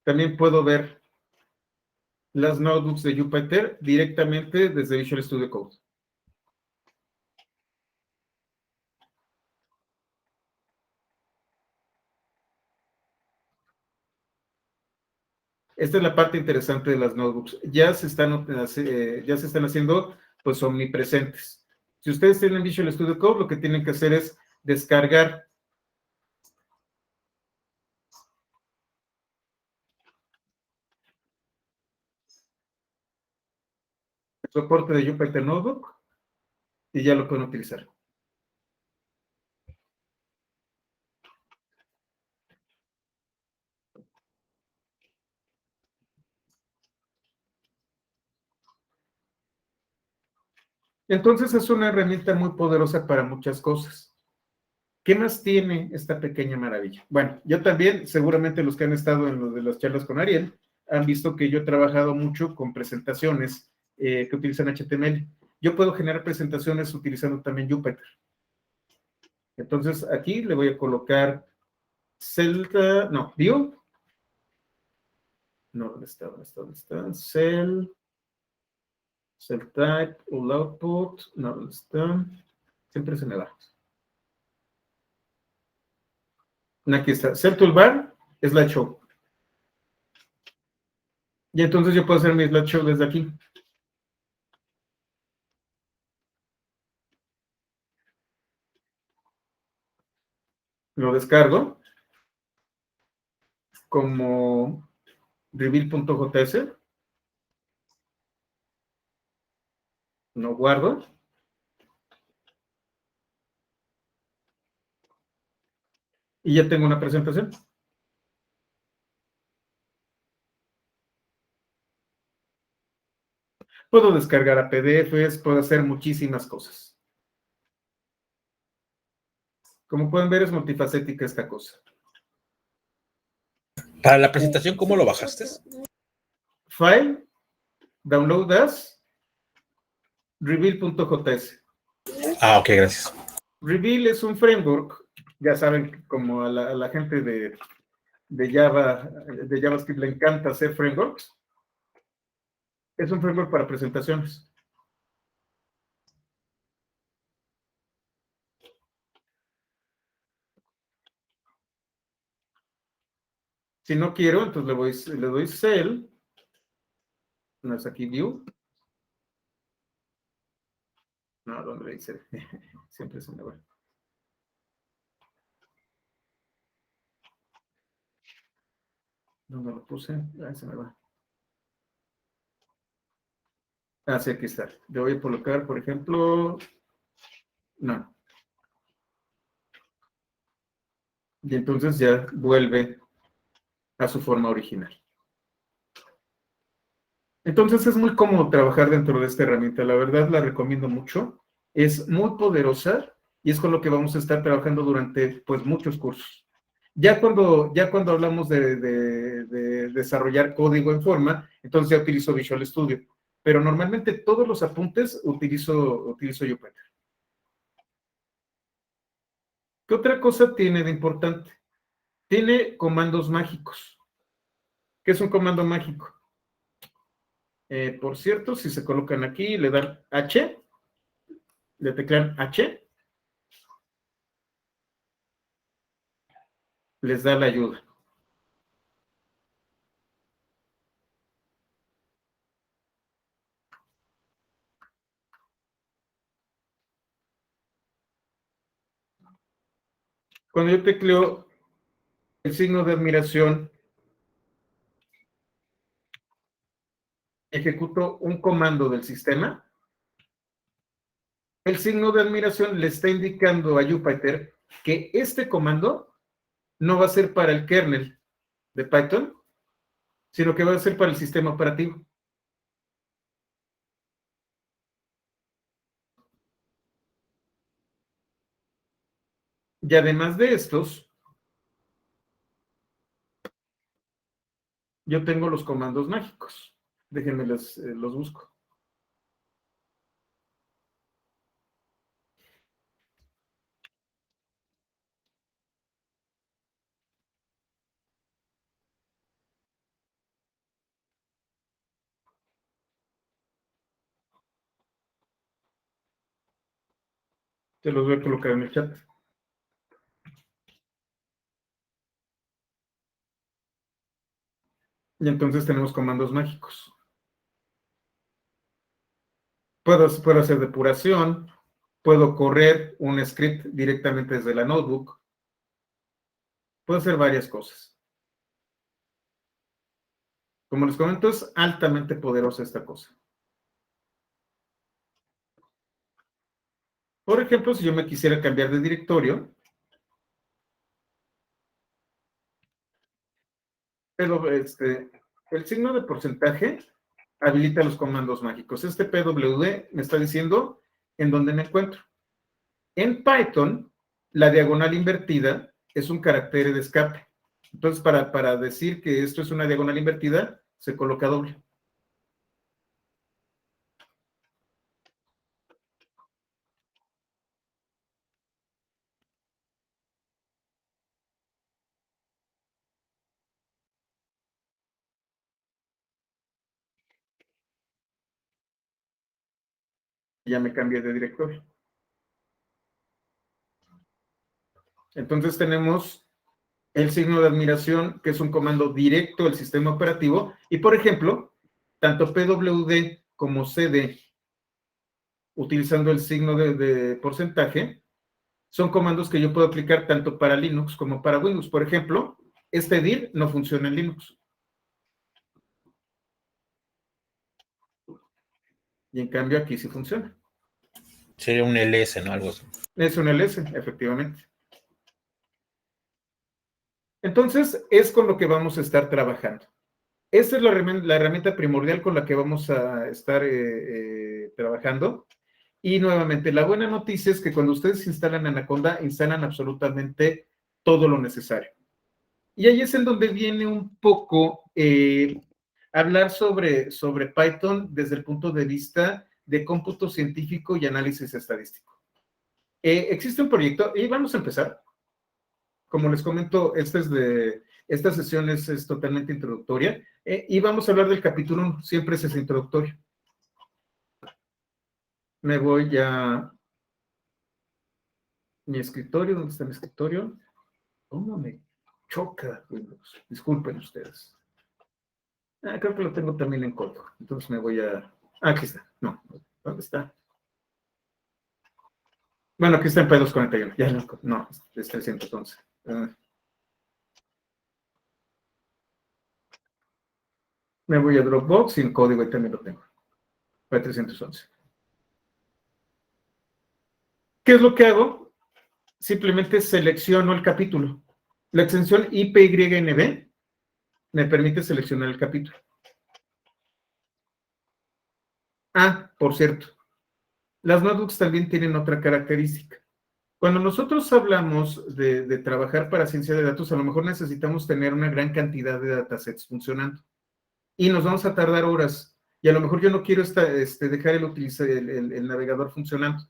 también puedo ver las notebooks de Jupyter directamente desde Visual Studio Code. Esta es la parte interesante de las notebooks. Ya se están haciendo pues omnipresentes. Si ustedes tienen Visual Studio Code, lo que tienen que hacer es descargar el soporte de Jupyter Notebook y ya lo pueden utilizar. Entonces es una herramienta muy poderosa para muchas cosas. ¿Qué más tiene esta pequeña maravilla? Bueno, yo también, seguramente los que han estado en lo de las charlas con Ariel, han visto que yo he trabajado mucho con presentaciones que utilizan HTML. Yo puedo generar presentaciones utilizando también Jupyter. Entonces aquí le voy a colocar Celta, no, View. No, ¿dónde está? ¿Dónde está? Cell Type, All Output, no, ¿dónde está? Siempre se me va. Aquí está, Cell Toolbar, Slideshow. Y entonces yo puedo hacer mi slideshow desde aquí. Lo descargo como reveal.js. Lo guardo. Y ya tengo una presentación. Puedo descargar a PDFs, puedo hacer muchísimas cosas. Como pueden ver, es multifacética esta cosa. Para la presentación, ¿cómo lo bajaste? File, download as, reveal.js. Ah, ok, gracias. Reveal es un framework, ya saben, como a la gente de Java, de JavaScript le encanta hacer frameworks. Es un framework para presentaciones. Si no quiero, entonces le doy Cell, no es aquí View. No, ¿dónde le dice? Siempre se me va. ¿Dónde lo puse? Ahí se me va. Ah, sí, aquí está. Le voy a colocar, por ejemplo, no. Y entonces ya vuelve a su forma original. Entonces es muy cómodo trabajar dentro de esta herramienta. La verdad la recomiendo mucho. Es muy poderosa y es con lo que vamos a estar trabajando durante pues muchos cursos. Ya cuando hablamos de desarrollar código en forma, entonces ya utilizo Visual Studio. Pero normalmente todos los apuntes utilizo Jupyter. ¿Qué otra cosa tiene de importante? Tiene comandos mágicos. ¿Qué es un comando mágico? Por cierto, si se colocan aquí, le dan H, le teclean H, les da la ayuda. Cuando yo tecleo el signo de admiración, ejecuto un comando del sistema, el signo de admiración le está indicando a Jupyter que este comando no va a ser para el kernel de Python, sino que va a ser para el sistema operativo. Y además de estos, yo tengo los comandos mágicos. Déjenme los busco. Te los voy a colocar en el chat. Y entonces tenemos comandos mágicos. Puedo hacer depuración, puedo correr un script directamente desde la notebook, puedo hacer varias cosas. Como les comento, es altamente poderosa esta cosa. Por ejemplo, si yo me quisiera cambiar de directorio, pero el signo de porcentaje habilita los comandos mágicos. Este PWD me está diciendo en dónde me encuentro. En Python, la diagonal invertida es un carácter de escape. Entonces, para decir que esto es una diagonal invertida, se coloca doble. Ya me cambié de directorio. Entonces tenemos el signo de admiración, que es un comando directo del sistema operativo. Y, por ejemplo, tanto PWD como CD, utilizando el signo de porcentaje, son comandos que yo puedo aplicar tanto para Linux como para Windows. Por ejemplo, este dir no funciona en Linux. Y en cambio aquí sí funciona. Sería un ls, ¿no? Algo así. Es un ls, efectivamente. Entonces, es con lo que vamos a estar trabajando. Esta es la herramienta primordial con la que vamos a estar trabajando. Y nuevamente, la buena noticia es que cuando ustedes instalan Anaconda, instalan absolutamente todo lo necesario. Y ahí es en donde viene un poco hablar sobre Python desde el punto de vista de cómputo científico y análisis estadístico. Existe un proyecto, y vamos a empezar. Como les comento, esta sesión es totalmente introductoria, y vamos a hablar del capítulo 1, siempre es introductorio. Me voy a mi escritorio. ¿Dónde está mi escritorio? ¿Cómo me choca Windows? Disculpen ustedes. Creo que lo tengo también en código. Entonces me voy a... aquí está. No, ¿dónde está? Bueno, aquí está en P241. Ya no, es 311. Me voy a Dropbox y en código ahí también lo tengo. P311. ¿Qué es lo que hago? Simplemente selecciono el capítulo. La extensión IPYNB me permite seleccionar el capítulo. Por cierto, las notebooks también tienen otra característica. Cuando nosotros hablamos de trabajar para ciencia de datos, a lo mejor necesitamos tener una gran cantidad de datasets funcionando. Y nos vamos a tardar horas. Y a lo mejor yo no quiero dejar el navegador funcionando.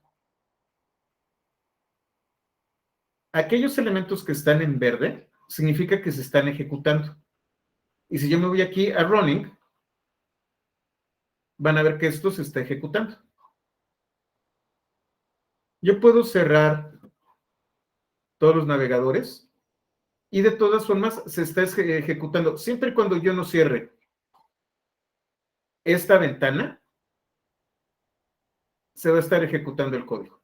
Aquellos elementos que están en verde significa que se están ejecutando. Y si yo me voy aquí a Running, van a ver que esto se está ejecutando. Yo puedo cerrar todos los navegadores y de todas formas se está ejecutando. Siempre y cuando yo no cierre esta ventana, se va a estar ejecutando el código.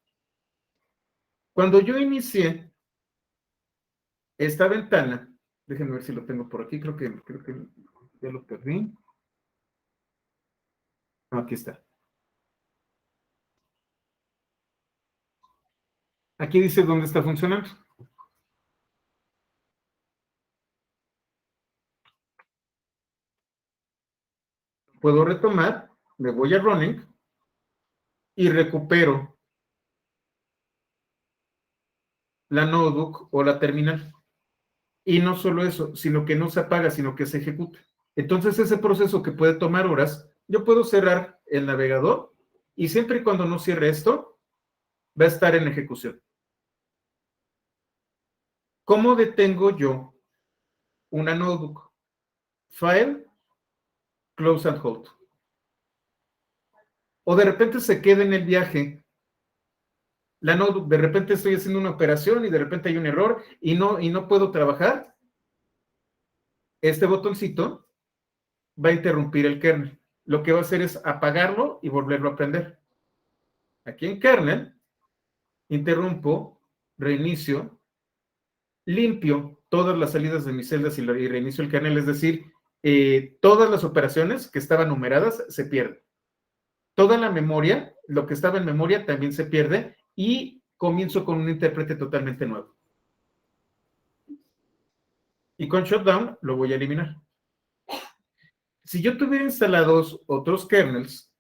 Cuando yo inicié esta ventana, déjenme ver si lo tengo por aquí, creo que ya lo perdí. No, aquí está. Aquí dice dónde está funcionando. Puedo retomar, me voy a running y recupero la notebook o la terminal. Y no solo eso, sino que no se apaga, sino que se ejecuta. Entonces, ese proceso que puede tomar horas, yo puedo cerrar el navegador y siempre y cuando no cierre esto, va a estar en ejecución. ¿Cómo detengo yo una notebook? File, close and hold. O de repente se queda en el viaje la notebook, de repente estoy haciendo una operación y de repente hay un error y no puedo trabajar. Este botoncito va a interrumpir el kernel. Lo que va a hacer es apagarlo y volverlo a prender. Aquí en kernel, interrumpo, reinicio, limpio todas las salidas de mis celdas y reinicio el kernel, es decir, todas las operaciones que estaban numeradas se pierden. Toda la memoria, lo que estaba en memoria también se pierde y comienzo con un intérprete totalmente nuevo. Y con shutdown lo voy a eliminar. Si yo tuviera instalados otros kernels,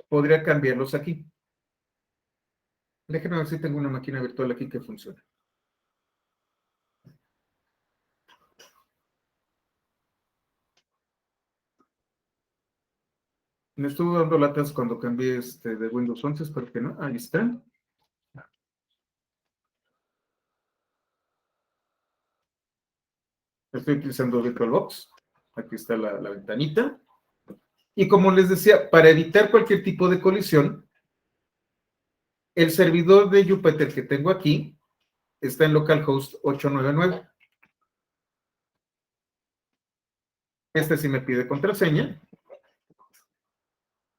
podría cambiarlos aquí. Déjenme ver si tengo una máquina virtual aquí que funcione. Me estuvo dando latas cuando cambié de Windows 11, espero que no. Ahí está. Estoy utilizando VirtualBox. Aquí está la ventanita. Y como les decía, para evitar cualquier tipo de colisión, el servidor de Jupyter que tengo aquí está en localhost 899. Este sí me pide contraseña.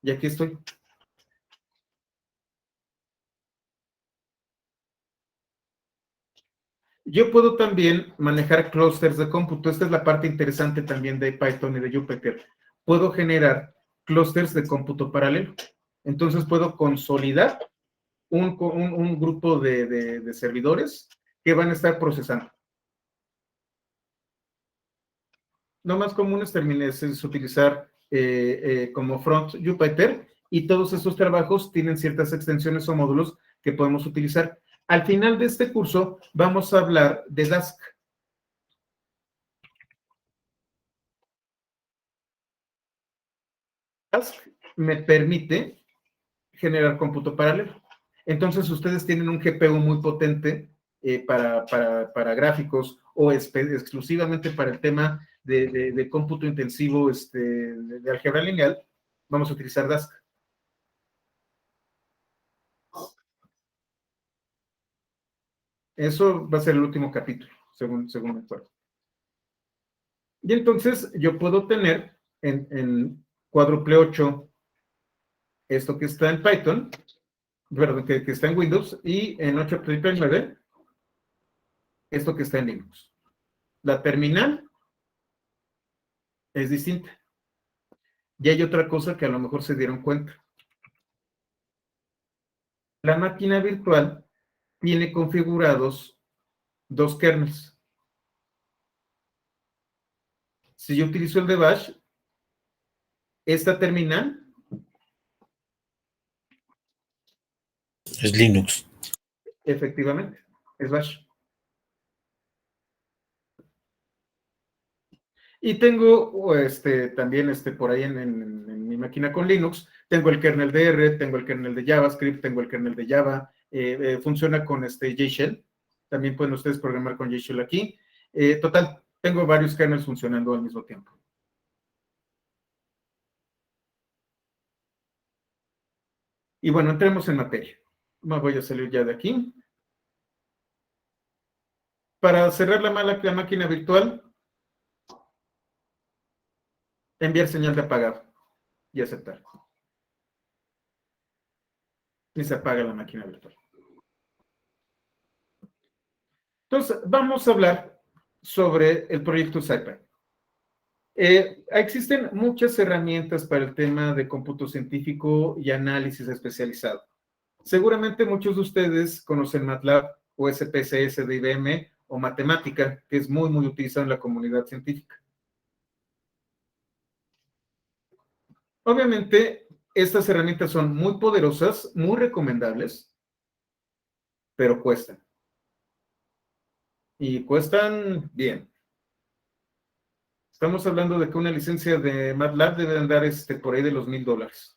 Y aquí estoy. Yo puedo también manejar clústeres de cómputo. Esta es la parte interesante también de Python y de Jupyter. Puedo generar clústeres de cómputo paralelo. Entonces puedo consolidar un grupo de servidores que van a estar procesando. Lo más común es utilizar como front Jupyter y todos estos trabajos tienen ciertas extensiones o módulos que podemos utilizar. Al final de este curso vamos a hablar de Dask. Dask me permite generar cómputo paralelo. Entonces, ustedes tienen un GPU muy potente para gráficos o exclusivamente para el tema de cómputo intensivo de álgebra lineal. Vamos a utilizar Dask. Eso va a ser el último capítulo, según me acuerdo. Y entonces yo puedo tener en cuádruple 8 esto que está en Python, perdón, que está en Windows, y en 8 triple 9 esto que está en Linux. La terminal es distinta. Y hay otra cosa que a lo mejor se dieron cuenta. La máquina virtual tiene configurados dos kernels. Si yo utilizo el de Bash, esta terminal Es Linux. efectivamente es Bash. Y tengo también por ahí en mi máquina con Linux, tengo el kernel de R, tengo el kernel de JavaScript, tengo el kernel de Java, funciona con JShell, también pueden ustedes programar con JShell aquí. Total, tengo varios kernels funcionando al mismo tiempo. Y bueno, entremos en materia. Me voy a salir ya de aquí. Para cerrar la máquina virtual, enviar señal de apagado y aceptar. Y se apaga la máquina virtual. Entonces, vamos a hablar sobre el proyecto SciPy. Existen muchas herramientas para el tema de cómputo científico y análisis especializado. Seguramente muchos de ustedes conocen MATLAB o SPSS de IBM o Matemática, que es muy utilizado en la comunidad científica. Obviamente, estas herramientas son muy poderosas, muy recomendables, pero cuestan. Y cuestan bien. Estamos hablando de que una licencia de MATLAB debe andar por ahí de los $1,000.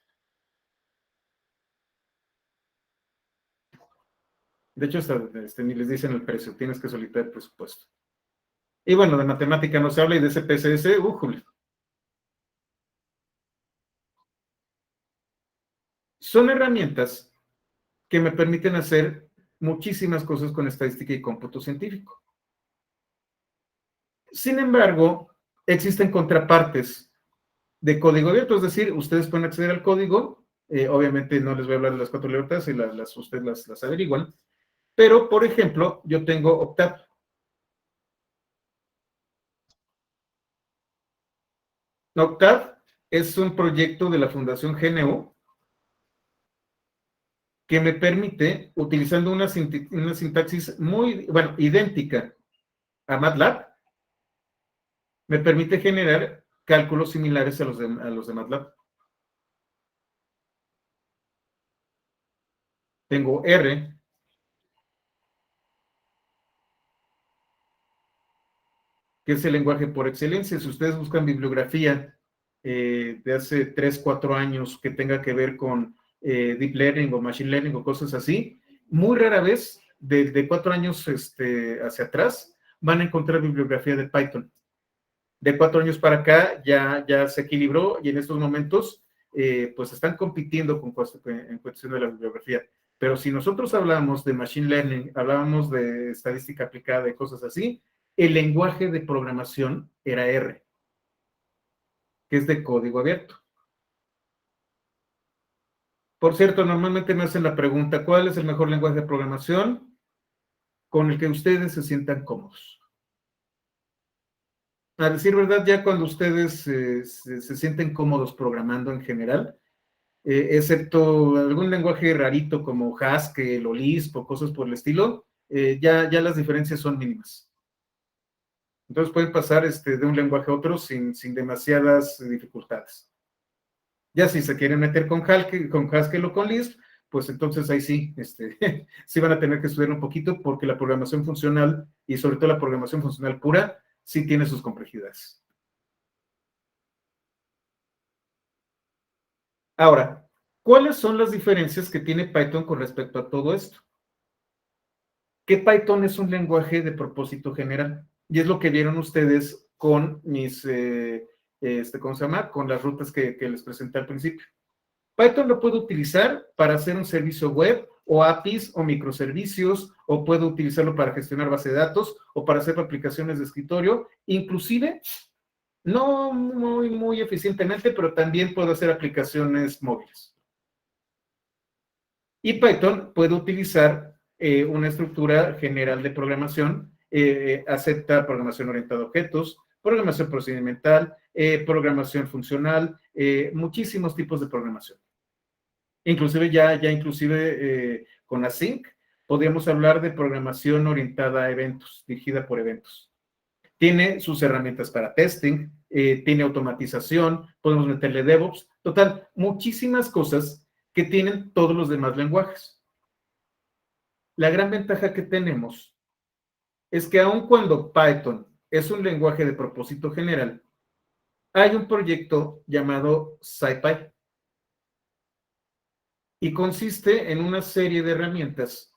De hecho, hasta ni les dicen el precio, tienes que solicitar el presupuesto. Y bueno, de matemática no se habla y de SPSS, ¡újule! Son herramientas que me permiten hacer muchísimas cosas con estadística y cómputo científico. Sin embargo, existen contrapartes de código abierto, es decir, ustedes pueden acceder al código, obviamente no les voy a hablar de las 4 libertades, y ustedes las averiguan, pero, por ejemplo, yo tengo Octave. Octave es un proyecto de la Fundación GNU que me permite, utilizando una sintaxis muy, bueno, idéntica a MATLAB, me permite generar cálculos similares a los de MATLAB. Tengo R, que es el lenguaje por excelencia. Si ustedes buscan bibliografía de hace 3, 4 años que tenga que ver con Deep Learning o Machine Learning o cosas así, muy rara vez, de 4 años hacia atrás, van a encontrar bibliografía de Python. De 4 años para acá ya se equilibró y en estos momentos pues están compitiendo en cuestión de la bibliografía. Pero si nosotros hablamos de Machine Learning, hablábamos de estadística aplicada y cosas así, el lenguaje de programación era R, que es de código abierto. Por cierto, normalmente me hacen la pregunta, ¿cuál es el mejor lenguaje de programación con el que ustedes se sientan cómodos? A decir verdad, ya cuando ustedes se sienten cómodos programando en general, excepto algún lenguaje rarito como Haskell o Lisp o cosas por el estilo, ya las diferencias son mínimas. Entonces pueden pasar de un lenguaje a otro sin demasiadas dificultades. Ya si se quieren meter con Haskell o con Lisp, pues entonces ahí sí, sí van a tener que estudiar un poquito porque la programación funcional y sobre todo la programación funcional pura sí tiene sus complejidades. Ahora, ¿cuáles son las diferencias que tiene Python con respecto a todo esto? Que Python es un lenguaje de propósito general y es lo que vieron ustedes con mis, ¿cómo se llama? Con las rutas que les presenté al principio. Python lo puedo utilizar para hacer un servicio web o APIs o microservicios, o puedo utilizarlo para gestionar base de datos o para hacer aplicaciones de escritorio, inclusive no muy eficientemente, pero también puedo hacer aplicaciones móviles. Y Python puede utilizar una estructura general de programación, acepta programación orientada a objetos, programación procedimental, programación funcional, muchísimos tipos de programación. Inclusive con Async podríamos hablar de programación orientada a eventos, dirigida por eventos. Tiene sus herramientas para testing, tiene automatización, podemos meterle DevOps, total, muchísimas cosas que tienen todos los demás lenguajes. La gran ventaja que tenemos es que aun cuando Python es un lenguaje de propósito general, hay un proyecto llamado SciPy y consiste en una serie de herramientas.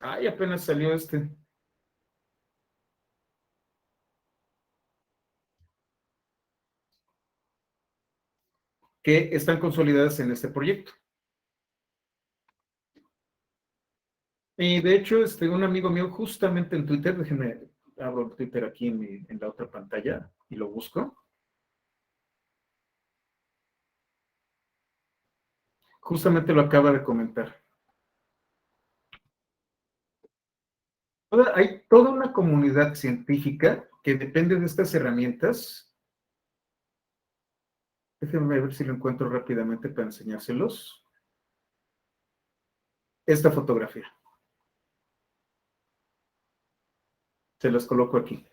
Ay, apenas salió que están consolidadas en este proyecto. Y de hecho, un amigo mío justamente en Twitter, déjenme abro Twitter aquí en la otra pantalla y lo busco. Justamente lo acaba de comentar. Hay toda una comunidad científica que depende de estas herramientas. Déjenme ver si lo encuentro rápidamente para enseñárselos. Esta fotografía. Se las coloco aquí.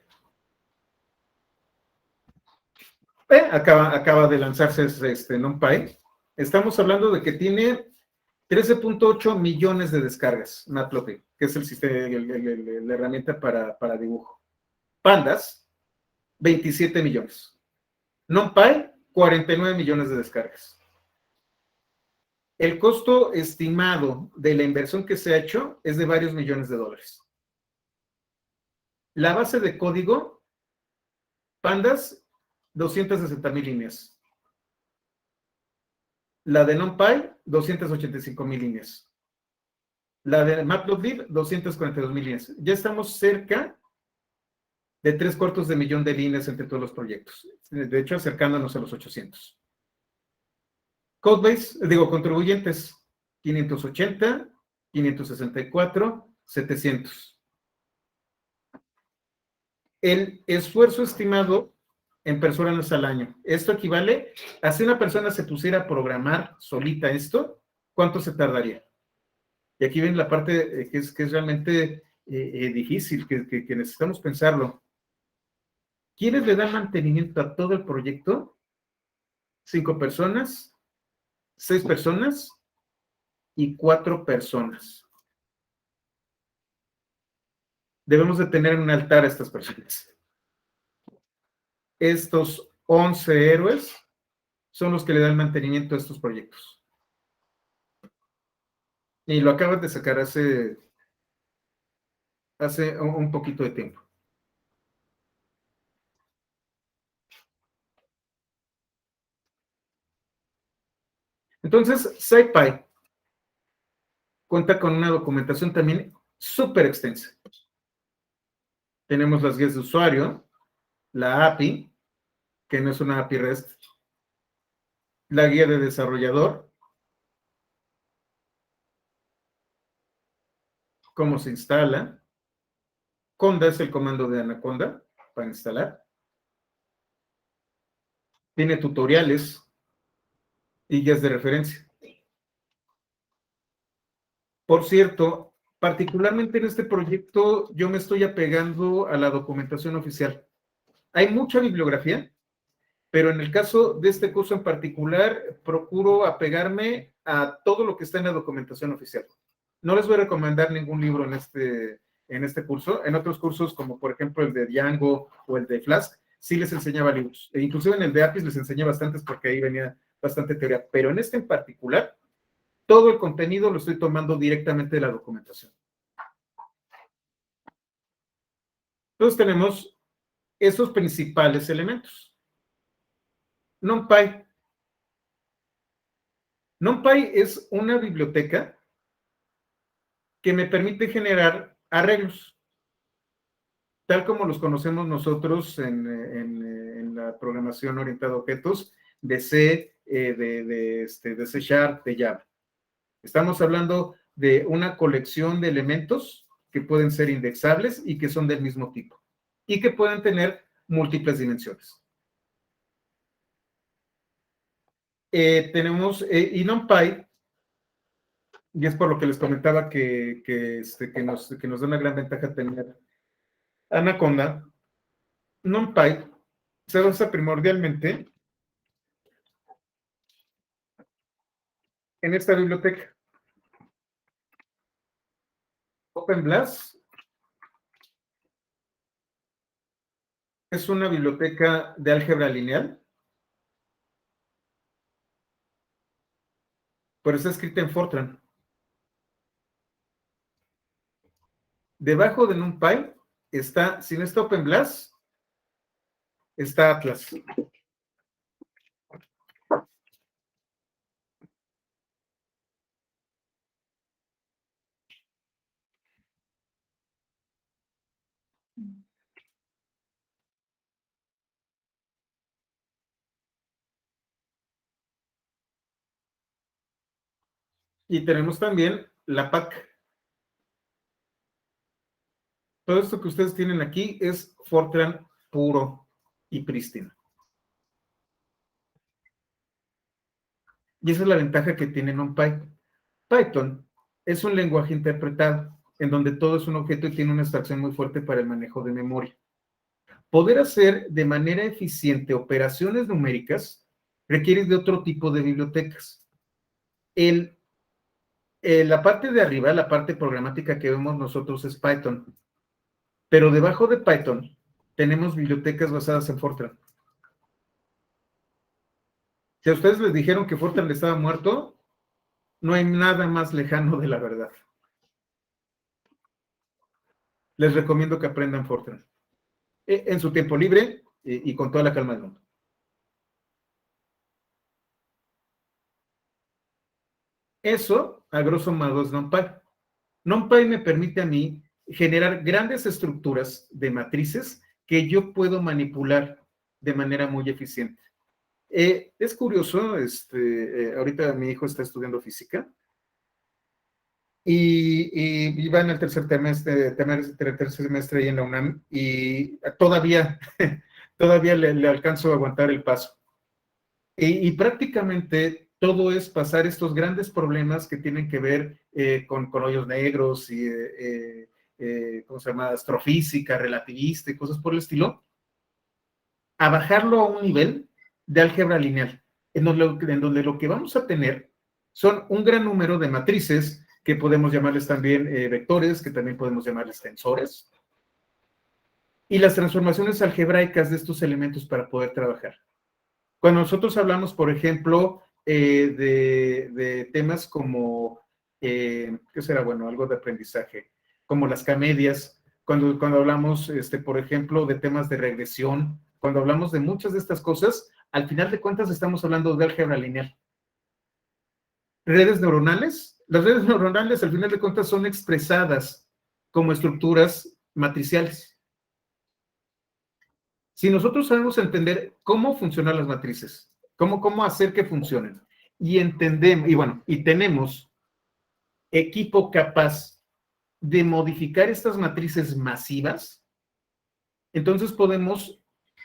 Acaba de lanzarse NumPy. Estamos hablando de que tiene 13.8 millones de descargas, Matplotlib, que es el sistema, la herramienta para dibujo. Pandas, 27 millones. NumPy, 49 millones de descargas. El costo estimado de la inversión que se ha hecho es de varios millones de dólares. La base de código, Pandas, 260,000 líneas. La de NumPy, 285,000 líneas. La de Matplotlib, 242,000 líneas. Ya estamos cerca de 750,000 de líneas entre todos los proyectos. De hecho, acercándonos a los 800. Codebase, contribuyentes, 580, 564, 700. El esfuerzo estimado en personas al año. Esto equivale a si una persona se pusiera a programar solita esto, ¿cuánto se tardaría? Y aquí ven la parte que es realmente difícil, que necesitamos pensarlo. ¿Quiénes le dan mantenimiento a todo el proyecto? 5 personas, 6 personas y 4 personas. Debemos de tener en un altar a estas personas. Estos 11 héroes son los que le dan mantenimiento a estos proyectos. Y lo acaban de sacar hace un poquito de tiempo. Entonces, SciPy cuenta con una documentación también súper extensa. Tenemos las guías de usuario, la API, que no es una API REST, la guía de desarrollador, cómo se instala, Conda es el comando de Anaconda para instalar, tiene tutoriales y guías de referencia. Por cierto, particularmente en este proyecto, yo me estoy apegando a la documentación oficial. Hay mucha bibliografía, pero en el caso de este curso en particular, procuro apegarme a todo lo que está en la documentación oficial. No les voy a recomendar ningún libro en este curso. En otros cursos, como por ejemplo el de Django o el de Flask, sí les enseñaba libros. E inclusive en el de APIs les enseñé bastantes porque ahí venía bastante teoría. Pero en este en particular, todo el contenido lo estoy tomando directamente de la documentación. Entonces tenemos esos principales elementos. NumPy. NumPy es una biblioteca que me permite generar arreglos, tal como los conocemos nosotros en la programación orientada a objetos de C, de C Sharp, de Java. Estamos hablando de una colección de elementos que pueden ser indexables y que son del mismo tipo y que pueden tener múltiples dimensiones. Tenemos, y NumPy, y es por lo que les comentaba que nos da una gran ventaja tener Anaconda. NumPy se basa primordialmente en esta biblioteca. OpenBLAS es una biblioteca de álgebra lineal, pero está escrita en Fortran. Debajo de NumPy está, sin esta OpenBLAS, está Atlas. Y tenemos también la PAC. Todo esto que ustedes tienen aquí es Fortran puro y prístino. Y esa es la ventaja que tiene NumPy. Python es un lenguaje interpretado en donde todo es un objeto y tiene una abstracción muy fuerte para el manejo de memoria. Poder hacer de manera eficiente operaciones numéricas requiere de otro tipo de bibliotecas. La parte de arriba, la parte programática que vemos nosotros es Python, pero debajo de Python tenemos bibliotecas basadas en Fortran. Si a ustedes les dijeron que Fortran estaba muerto, no hay nada más lejano de la verdad. Les recomiendo que aprendan Fortran en su tiempo libre y con toda la calma del mundo. Eso, a grosso modo, es NumPy. NumPy me permite a mí generar grandes estructuras de matrices que yo puedo manipular de manera muy eficiente. Es curioso, ahorita mi hijo está estudiando física y va en el tercer semestre ahí en la UNAM y todavía le alcanzo a aguantar el paso. Y prácticamente todo es pasar estos grandes problemas que tienen que ver con hoyos negros y, ¿cómo se llama? Astrofísica, relativista y cosas por el estilo, a bajarlo a un nivel de álgebra lineal, en donde lo que vamos a tener son un gran número de matrices, que podemos llamarles también vectores, que también podemos llamarles tensores, y las transformaciones algebraicas de estos elementos para poder trabajar. Cuando nosotros hablamos, por ejemplo, de temas como, ¿qué será? Bueno, algo de aprendizaje, como las camedias, cuando hablamos, por ejemplo, de temas de regresión, cuando hablamos de muchas de estas cosas, al final de cuentas estamos hablando de álgebra lineal. Redes neuronales, las redes neuronales al final de cuentas son expresadas como estructuras matriciales. Si nosotros sabemos entender cómo funcionan las matrices, cómo hacer que funcionen, y entendemos, y tenemos equipo capaz de modificar estas matrices masivas, entonces podemos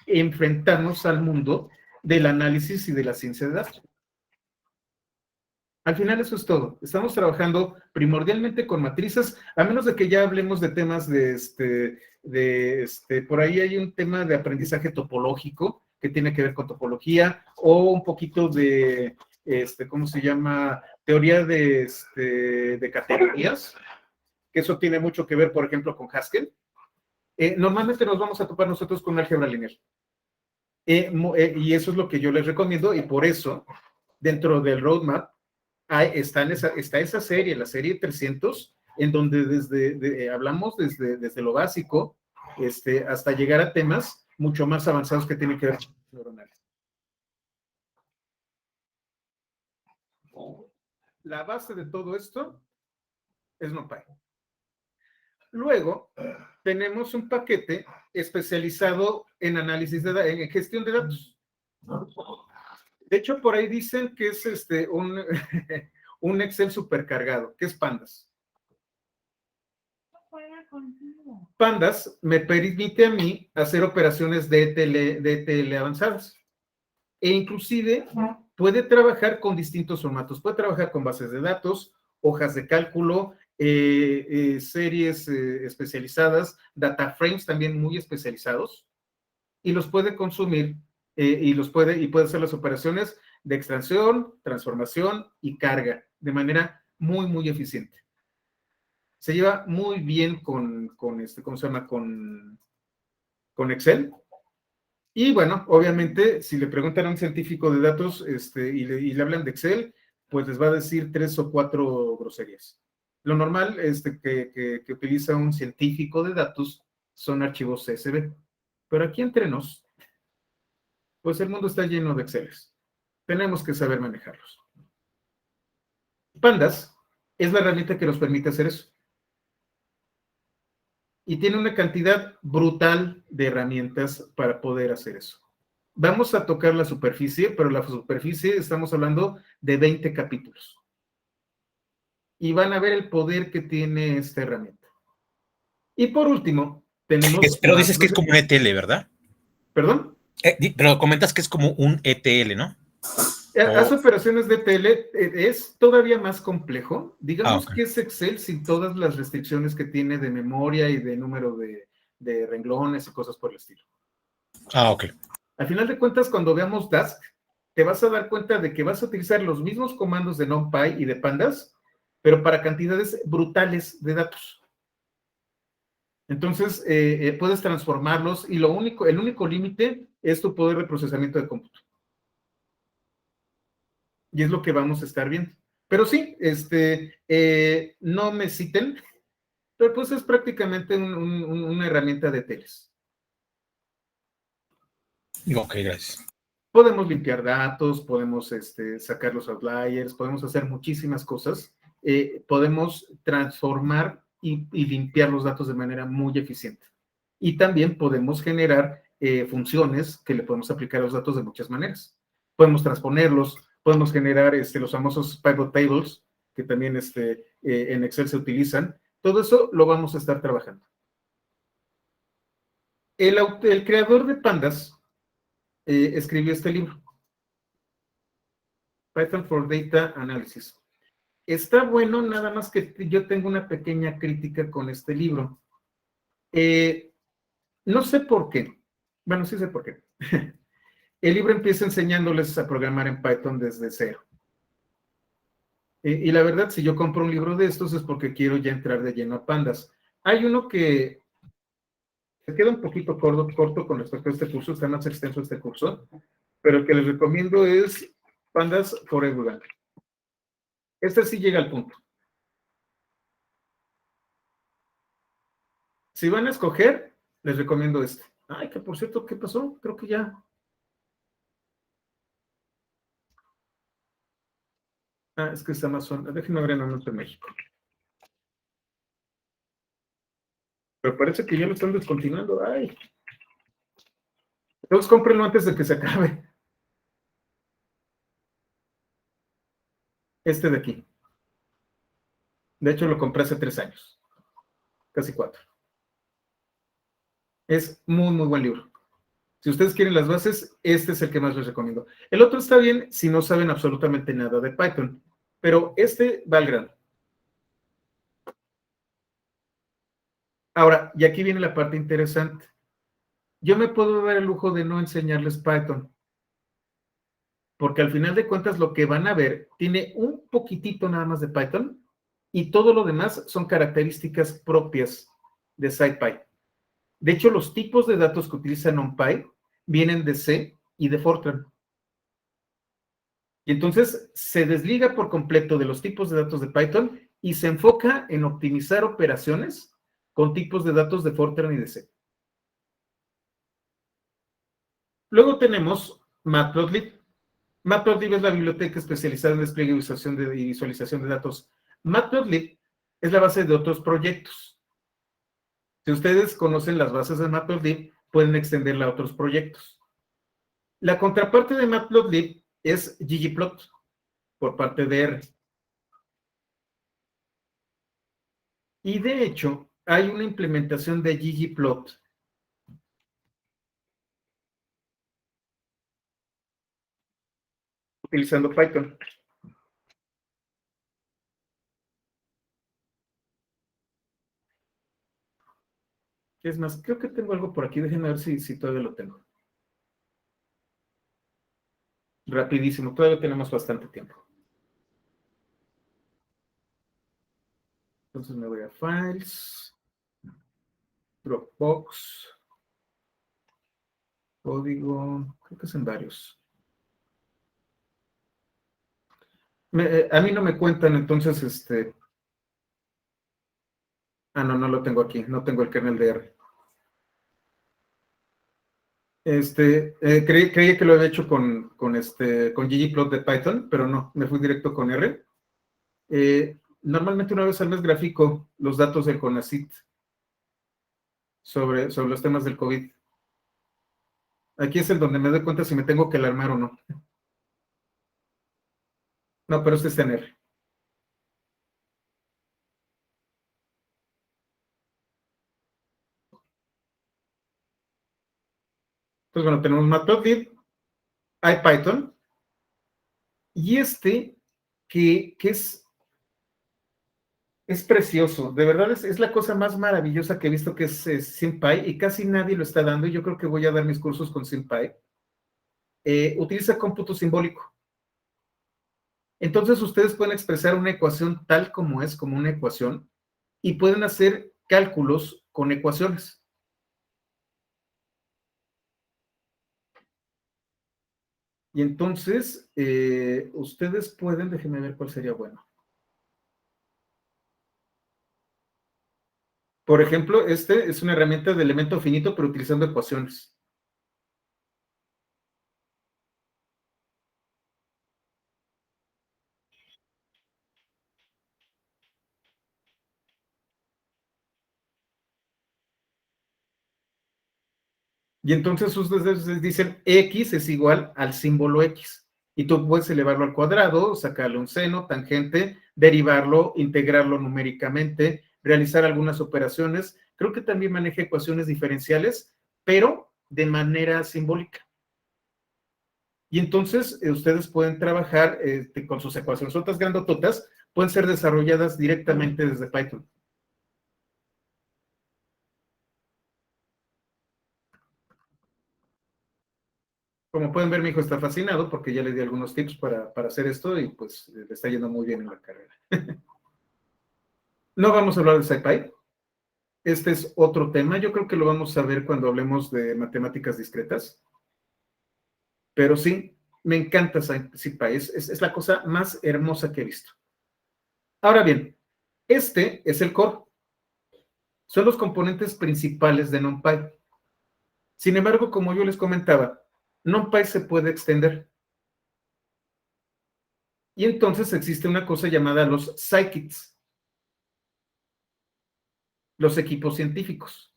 enfrentarnos al mundo del análisis y de la ciencia de datos. Al final eso es todo. Estamos trabajando primordialmente con matrices, a menos de que ya hablemos de temas por ahí hay un tema de aprendizaje topológico que tiene que ver con topología, o un poquito de, ¿cómo se llama? Teoría de categorías, que eso tiene mucho que ver, por ejemplo, con Haskell. Normalmente nos vamos a topar nosotros con álgebra lineal. Y eso es lo que yo les recomiendo, y por eso, dentro del roadmap, está esa serie, la serie 300, en donde hablamos desde lo básico hasta llegar a temas mucho más avanzados que tienen que ver con neuronales. La base de todo esto es NumPy. Luego, tenemos un paquete especializado en análisis en gestión de datos. De hecho, por ahí dicen que es un Excel supercargado, que es Pandas. Pandas me permite a mí hacer operaciones de ETL avanzadas. E inclusive puede trabajar con distintos formatos. Puede trabajar con bases de datos, hojas de cálculo, series especializadas, data frames también muy especializados, y los puede consumir y puede hacer las operaciones de extracción, transformación y carga de manera muy, muy eficiente. Se lleva muy bien con ¿cómo se llama? Con Excel. Y bueno, obviamente, si le preguntan a un científico de datos y le hablan de Excel, pues les va a decir 3 o 4 groserías. Lo normal que utiliza un científico de datos son archivos CSV. Pero aquí entre nos, pues el mundo está lleno de Exceles. Tenemos que saber manejarlos. Pandas es la herramienta que nos permite hacer eso. Y tiene una cantidad brutal de herramientas para poder hacer eso. Vamos a tocar la superficie, pero la superficie estamos hablando de 20 capítulos. Y van a ver el poder que tiene esta herramienta. Y por último, tenemos Pero dices que es como un ETL, ¿verdad? ¿Perdón? Pero comentas que es como un ETL, ¿no? Hace operaciones de tele, es todavía más complejo. Digamos Okay. que es Excel sin todas las restricciones que tiene de memoria y de número de renglones y cosas por el estilo. Ok. Al final de cuentas, cuando veamos Dask, te vas a dar cuenta de que vas a utilizar los mismos comandos de NumPy y de Pandas, pero para cantidades brutales de datos. Entonces, puedes transformarlos y el único límite es tu poder de procesamiento de cómputo. Y es lo que vamos a estar viendo. Pero sí, no me citen, pero pues es prácticamente una herramienta de teles. Ok, gracias. Podemos limpiar datos, podemos sacar los outliers, podemos hacer muchísimas cosas. Podemos transformar y limpiar los datos de manera muy eficiente. Y también podemos generar funciones que le podemos aplicar a los datos de muchas maneras. Podemos transponerlos, podemos generar los famosos pivot tables, que también en Excel se utilizan. Todo eso lo vamos a estar trabajando. El creador de Pandas escribió este libro, Python for Data Analysis. Está bueno, nada más que yo tengo una pequeña crítica con este libro. No sé por qué. Bueno, sí sé por qué. El libro empieza enseñándoles a programar en Python desde cero. Y la verdad, si yo compro un libro de estos es porque quiero ya entrar de lleno a Pandas. Hay uno que se queda un poquito corto con respecto a este curso, está más extenso este curso, pero el que les recomiendo es Pandas for Everyone. Este sí llega al punto. Si van a escoger, les recomiendo este. Ay, que por cierto, ¿qué pasó? Creo que ya. Ah, es que es Amazon. Déjenme ver en Amazon México. Pero parece que ya lo están descontinuando. Ay. Entonces cómprenlo antes de que se acabe. Este de aquí. De hecho, lo compré hace 3 años. Casi 4. Es muy, muy buen libro. Si ustedes quieren las bases, este es el que más les recomiendo. El otro está bien si no saben absolutamente nada de Python, pero este va al grano. Ahora, y aquí viene la parte interesante. Yo me puedo dar el lujo de no enseñarles Python, porque al final de cuentas lo que van a ver tiene un poquitito nada más de Python y todo lo demás son características propias de SciPy. De hecho, los tipos de datos que utiliza NumPy vienen de C y de Fortran. Y entonces se desliga por completo de los tipos de datos de Python y se enfoca en optimizar operaciones con tipos de datos de Fortran y de C. Luego tenemos Matplotlib. Matplotlib es la biblioteca especializada en despliegue y visualización de datos. Matplotlib es la base de otros proyectos. Si ustedes conocen las bases de Matplotlib, pueden extenderla a otros proyectos. La contraparte de Matplotlib es ggplot, por parte de R. Y de hecho, hay una implementación de ggplot utilizando Python. Es más, creo que tengo algo por aquí. Déjenme ver si todavía lo tengo. Rapidísimo, todavía tenemos bastante tiempo. Entonces me voy a Files, Dropbox, código, creo que es en varios. A mí no me cuentan, entonces, no lo tengo aquí, no tengo el kernel de R. Creí que lo había hecho con ggplot de Python, pero no, me fui directo con R. Normalmente una vez al mes grafico los datos del CONACYT sobre los temas del COVID. Aquí es el donde me doy cuenta si me tengo que alarmar o no. No, pero este es en R. Entonces, bueno, tenemos Matplotlib, IPython, y que es precioso, de verdad es la cosa más maravillosa que he visto, que es SymPy, y casi nadie lo está dando, y yo creo que voy a dar mis cursos con SymPy. Utiliza cómputo simbólico. Entonces ustedes pueden expresar una ecuación tal como es, como una ecuación, y pueden hacer cálculos con ecuaciones. Y entonces, ustedes pueden, déjenme ver cuál sería bueno. Por ejemplo, es una herramienta de elemento finito, pero utilizando ecuaciones. Y entonces ustedes dicen X es igual al símbolo X. Y tú puedes elevarlo al cuadrado, sacarle un seno, tangente, derivarlo, integrarlo numéricamente, realizar algunas operaciones. Creo que también maneja ecuaciones diferenciales, pero de manera simbólica. Y entonces ustedes pueden trabajar con sus ecuaciones. Otras grandototas pueden ser desarrolladas directamente desde Python. Como pueden ver, mi hijo está fascinado porque ya le di algunos tips para hacer esto y pues le está yendo muy bien en la carrera. No vamos a hablar de SciPy. Este es otro tema. Yo creo que lo vamos a ver cuando hablemos de matemáticas discretas. Pero sí, me encanta SciPy. Es la cosa más hermosa que he visto. Ahora bien, este es el core. Son los componentes principales de NumPy. Sin embargo, como yo les comentaba, NumPy se puede extender. Y entonces existe una cosa llamada los scikits, los equipos científicos.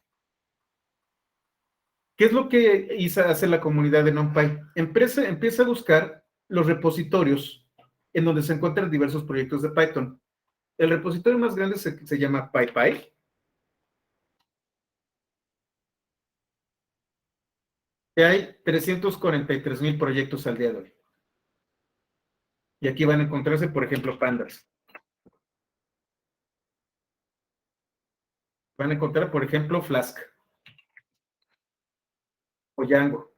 ¿Qué es lo que hace la comunidad de NumPy? Empieza a buscar los repositorios en donde se encuentran diversos proyectos de Python. El repositorio más grande se llama PyPy. Que hay 343,000 proyectos al día de hoy. Y aquí van a encontrarse, por ejemplo, pandas. Van a encontrar, por ejemplo, Flask o Django.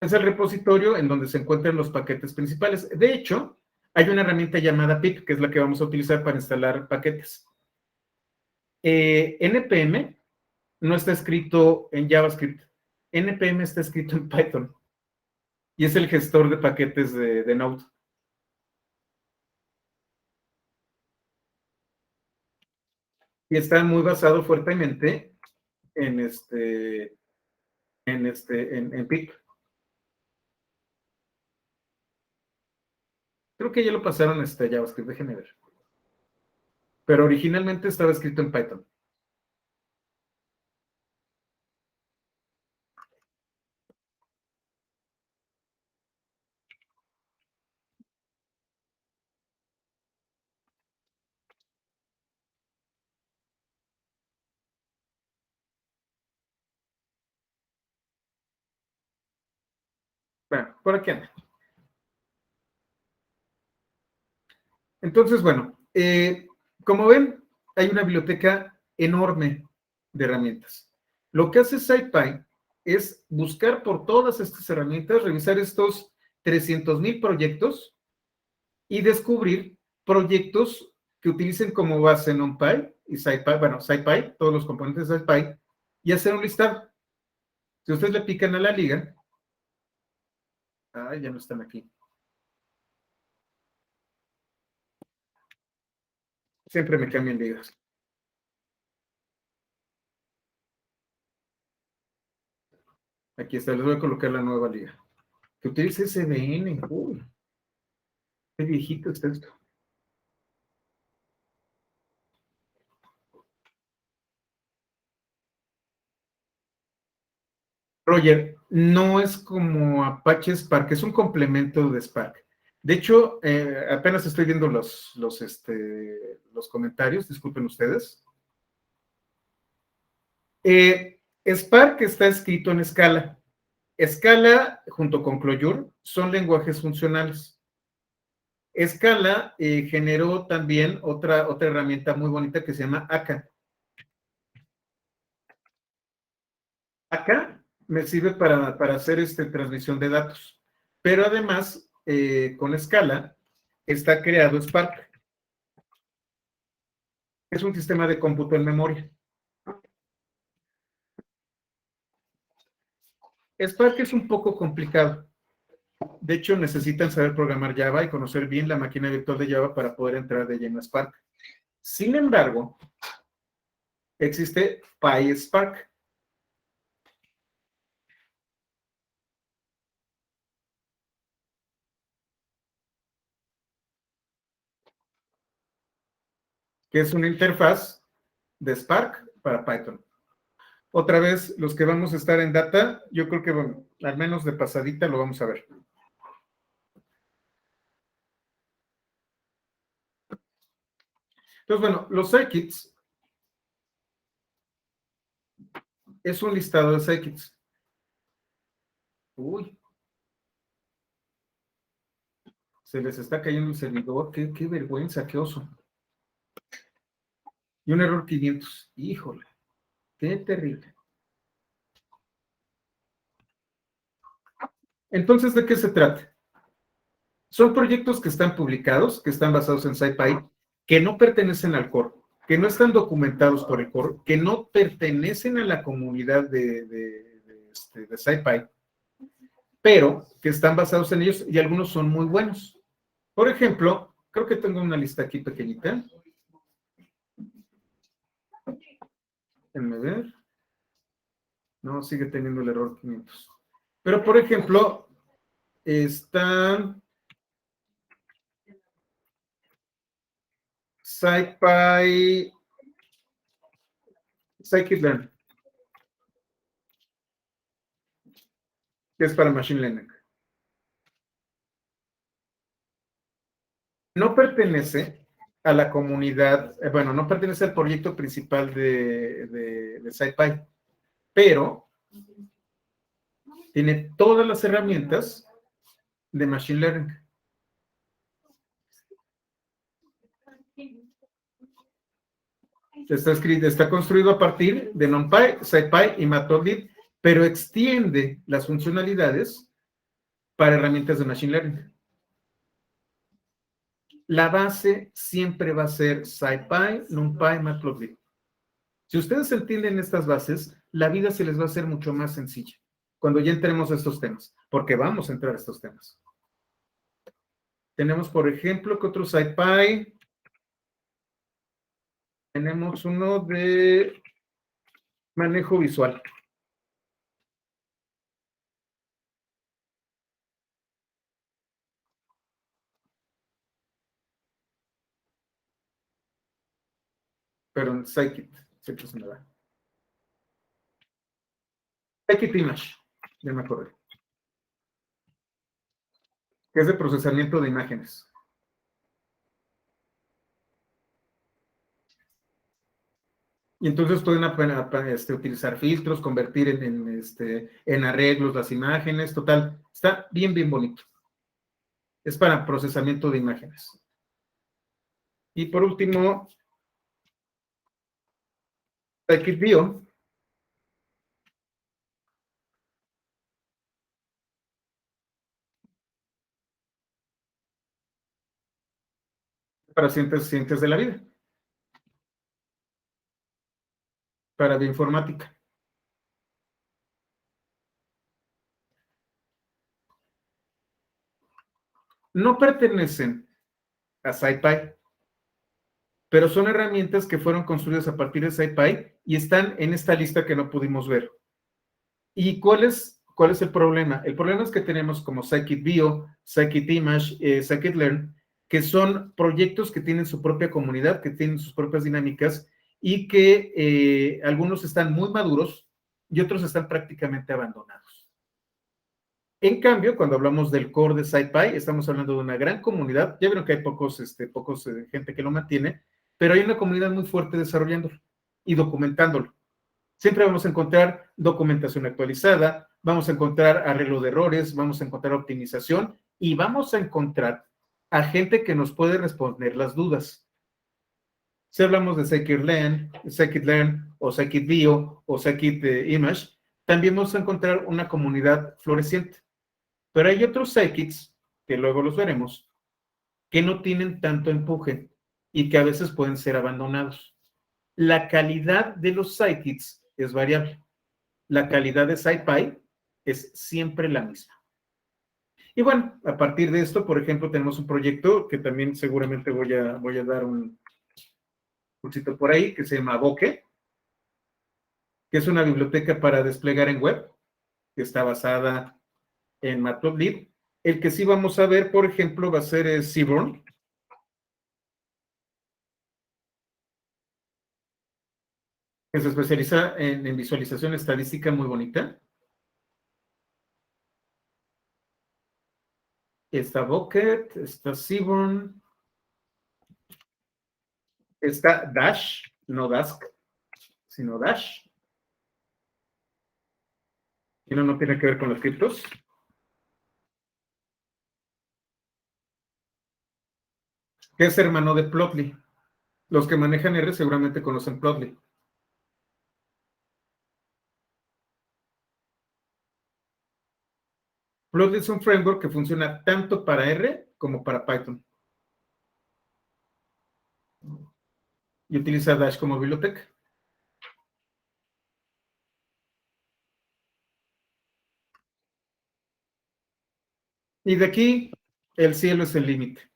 Es el repositorio en donde se encuentran los paquetes principales. De hecho, hay una herramienta llamada pip, que es la que vamos a utilizar para instalar paquetes. NPM no está escrito en JavaScript. NPM está escrito en Python. Y es el gestor de paquetes de Node. Y está muy basado fuertemente en pip. Creo que ya lo pasaron a JavaScript, déjenme ver. Pero originalmente estaba escrito en Python. Bueno, por aquí anda. Entonces, bueno, como ven, hay una biblioteca enorme de herramientas. Lo que hace SciPy es buscar por todas estas herramientas, revisar estos 300,000 proyectos y descubrir proyectos que utilicen como base NumPy y SciPy, bueno, SciPy, todos los componentes de SciPy, y hacer un listado. Si ustedes le pican a la liga, ya no están aquí. Siempre me cambian ligas. Aquí está, les voy a colocar la nueva liga. Que utilice SVN. Uy, qué viejito está esto. Roger, no es como Apache Spark, es un complemento de Spark. De hecho, apenas estoy viendo los comentarios, disculpen ustedes. Spark está escrito en Scala. Scala, junto con Clojure, son lenguajes funcionales. Scala generó también otra herramienta muy bonita que se llama Akka. Akka me sirve para hacer transmisión de datos, pero además, con Scala, está creado Spark. Es un sistema de cómputo en memoria. Spark es un poco complicado. De hecho, necesitan saber programar Java y conocer bien la máquina virtual de Java para poder entrar de lleno a Spark. Sin embargo, existe PySpark. Que es una interfaz de Spark para Python. Otra vez, los que vamos a estar en data, yo creo que, bueno, al menos de pasadita lo vamos a ver. Entonces, bueno, los scikits es un listado de scikits. Uy. Se les está cayendo el servidor. Qué vergüenza, qué oso. Y un error 500. Híjole, qué terrible. Entonces, ¿de qué se trata? Son proyectos que están publicados, que están basados en SciPy, que no pertenecen al core, que no están documentados por el core, que no pertenecen a la comunidad de SciPy, pero que están basados en ellos y algunos son muy buenos. Por ejemplo, creo que tengo una lista aquí pequeñita. Déjenme ver. No, sigue teniendo el error 500. Pero, por ejemplo, está SciPy Scikit-learn, que es para Machine Learning. No pertenece a la comunidad, bueno, no pertenece al proyecto principal de SciPy, pero tiene todas las herramientas de Machine Learning. Está construido a partir de NumPy, SciPy y Matplotlib, pero extiende las funcionalidades para herramientas de Machine Learning. La base siempre va a ser SciPy, NumPy, Matplotlib. Si ustedes entienden estas bases, la vida se les va a hacer mucho más sencilla cuando ya entremos a estos temas, porque vamos a entrar a estos temas. Tenemos, por ejemplo, que otro SciPy. Tenemos uno de manejo visual. Pero en Scikit, sé que se me da. Scikit-image, ya me acordé. Que es de procesamiento de imágenes. Y entonces pueden utilizar filtros, convertir en arreglos las imágenes, total. Está bien, bien bonito. Es para procesamiento de imágenes. Y por último, Scikit-bio. Para ciencias de la vida. Para bioinformática. No pertenecen a SciPy, pero son herramientas que fueron construidas a partir de SciPy y están en esta lista que no pudimos ver. ¿Y cuál es el problema? El problema es que tenemos como Scikit-bio, Scikit-image, Scikit-learn, que son proyectos que tienen su propia comunidad, que tienen sus propias dinámicas y que algunos están muy maduros y otros están prácticamente abandonados. En cambio, cuando hablamos del core de SciPy, estamos hablando de una gran comunidad. Ya vieron que hay pocos gente que lo mantiene, pero hay una comunidad muy fuerte desarrollándolo y documentándolo. Siempre vamos a encontrar documentación actualizada, vamos a encontrar arreglo de errores, vamos a encontrar optimización y vamos a encontrar a gente que nos puede responder las dudas. Si hablamos de Scikit-learn o Scikit-bio o Scikit-image, también vamos a encontrar una comunidad floreciente. Pero hay otros Scikits, que luego los veremos, que no tienen tanto empuje y que a veces pueden ser abandonados. La calidad de los Scikits es variable. La calidad de SciPy es siempre la misma. Y bueno, a partir de esto, por ejemplo, tenemos un proyecto que también seguramente voy a dar un cursito por ahí, que se llama Bokeh, que es una biblioteca para desplegar en web, que está basada en Matplotlib. El que sí vamos a ver, por ejemplo, va a ser Seaborn, que se especializa en visualización estadística muy bonita. Está Bokeh, está Seaborn, está Dash, no Dask, sino Dash. Y no tiene que ver con los criptos. Que es hermano de Plotly. Los que manejan R seguramente conocen Plotly. Plotly es un framework que funciona tanto para R como para Python. Y utiliza Dash como biblioteca. Y de aquí, el cielo es el límite.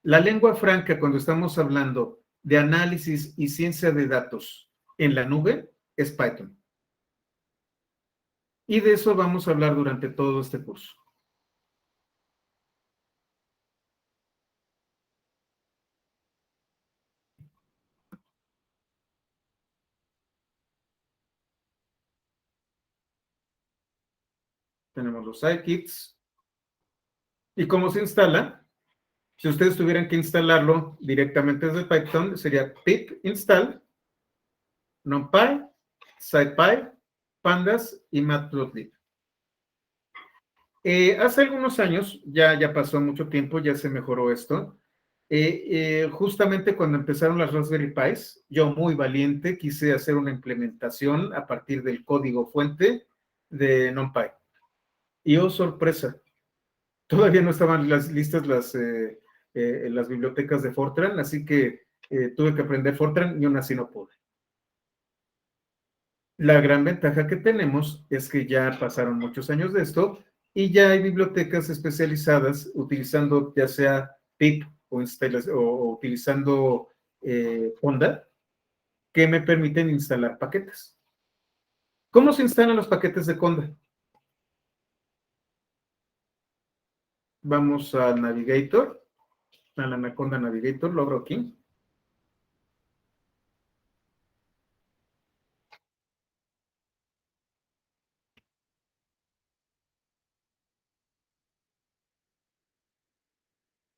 La lengua franca, cuando estamos hablando de análisis y ciencia de datos en la nube, es Python. Y de eso vamos a hablar durante todo este curso. Tenemos los scikits. ¿Y cómo se instala? Si ustedes tuvieran que instalarlo directamente desde Python, sería pip install numpy, scipy, pandas y matplotlib. Hace algunos años, ya pasó mucho tiempo, ya se mejoró esto. Justamente cuando empezaron las Raspberry Pis, yo muy valiente quise hacer una implementación a partir del código fuente de NumPy. Y oh, sorpresa, todavía no estaban listas las bibliotecas de Fortran, así que tuve que aprender Fortran y aún así no pude. La gran ventaja que tenemos es que ya pasaron muchos años de esto y ya hay bibliotecas especializadas utilizando ya sea pip o utilizando Honda que me permiten instalar paquetes. ¿Cómo se instalan los paquetes de Conda? Vamos a Navigator, a la Anaconda Navigator, lo abro aquí.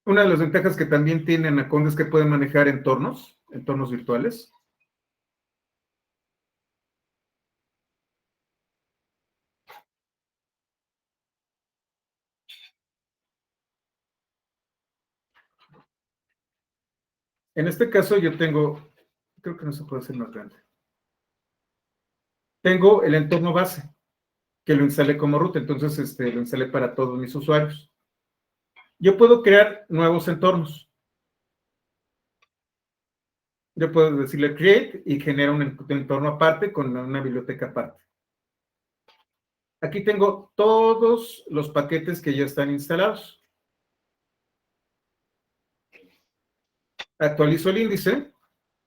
Una de las ventajas que también tiene Anaconda es que puede manejar entornos virtuales. En este caso yo tengo, creo que no se puede hacer más grande. Tengo el entorno base, que lo instalé como root, entonces lo instalé para todos mis usuarios. Yo puedo crear nuevos entornos. Yo puedo decirle create y genera un entorno aparte con una biblioteca aparte. Aquí tengo todos los paquetes que ya están instalados. Actualizo el índice.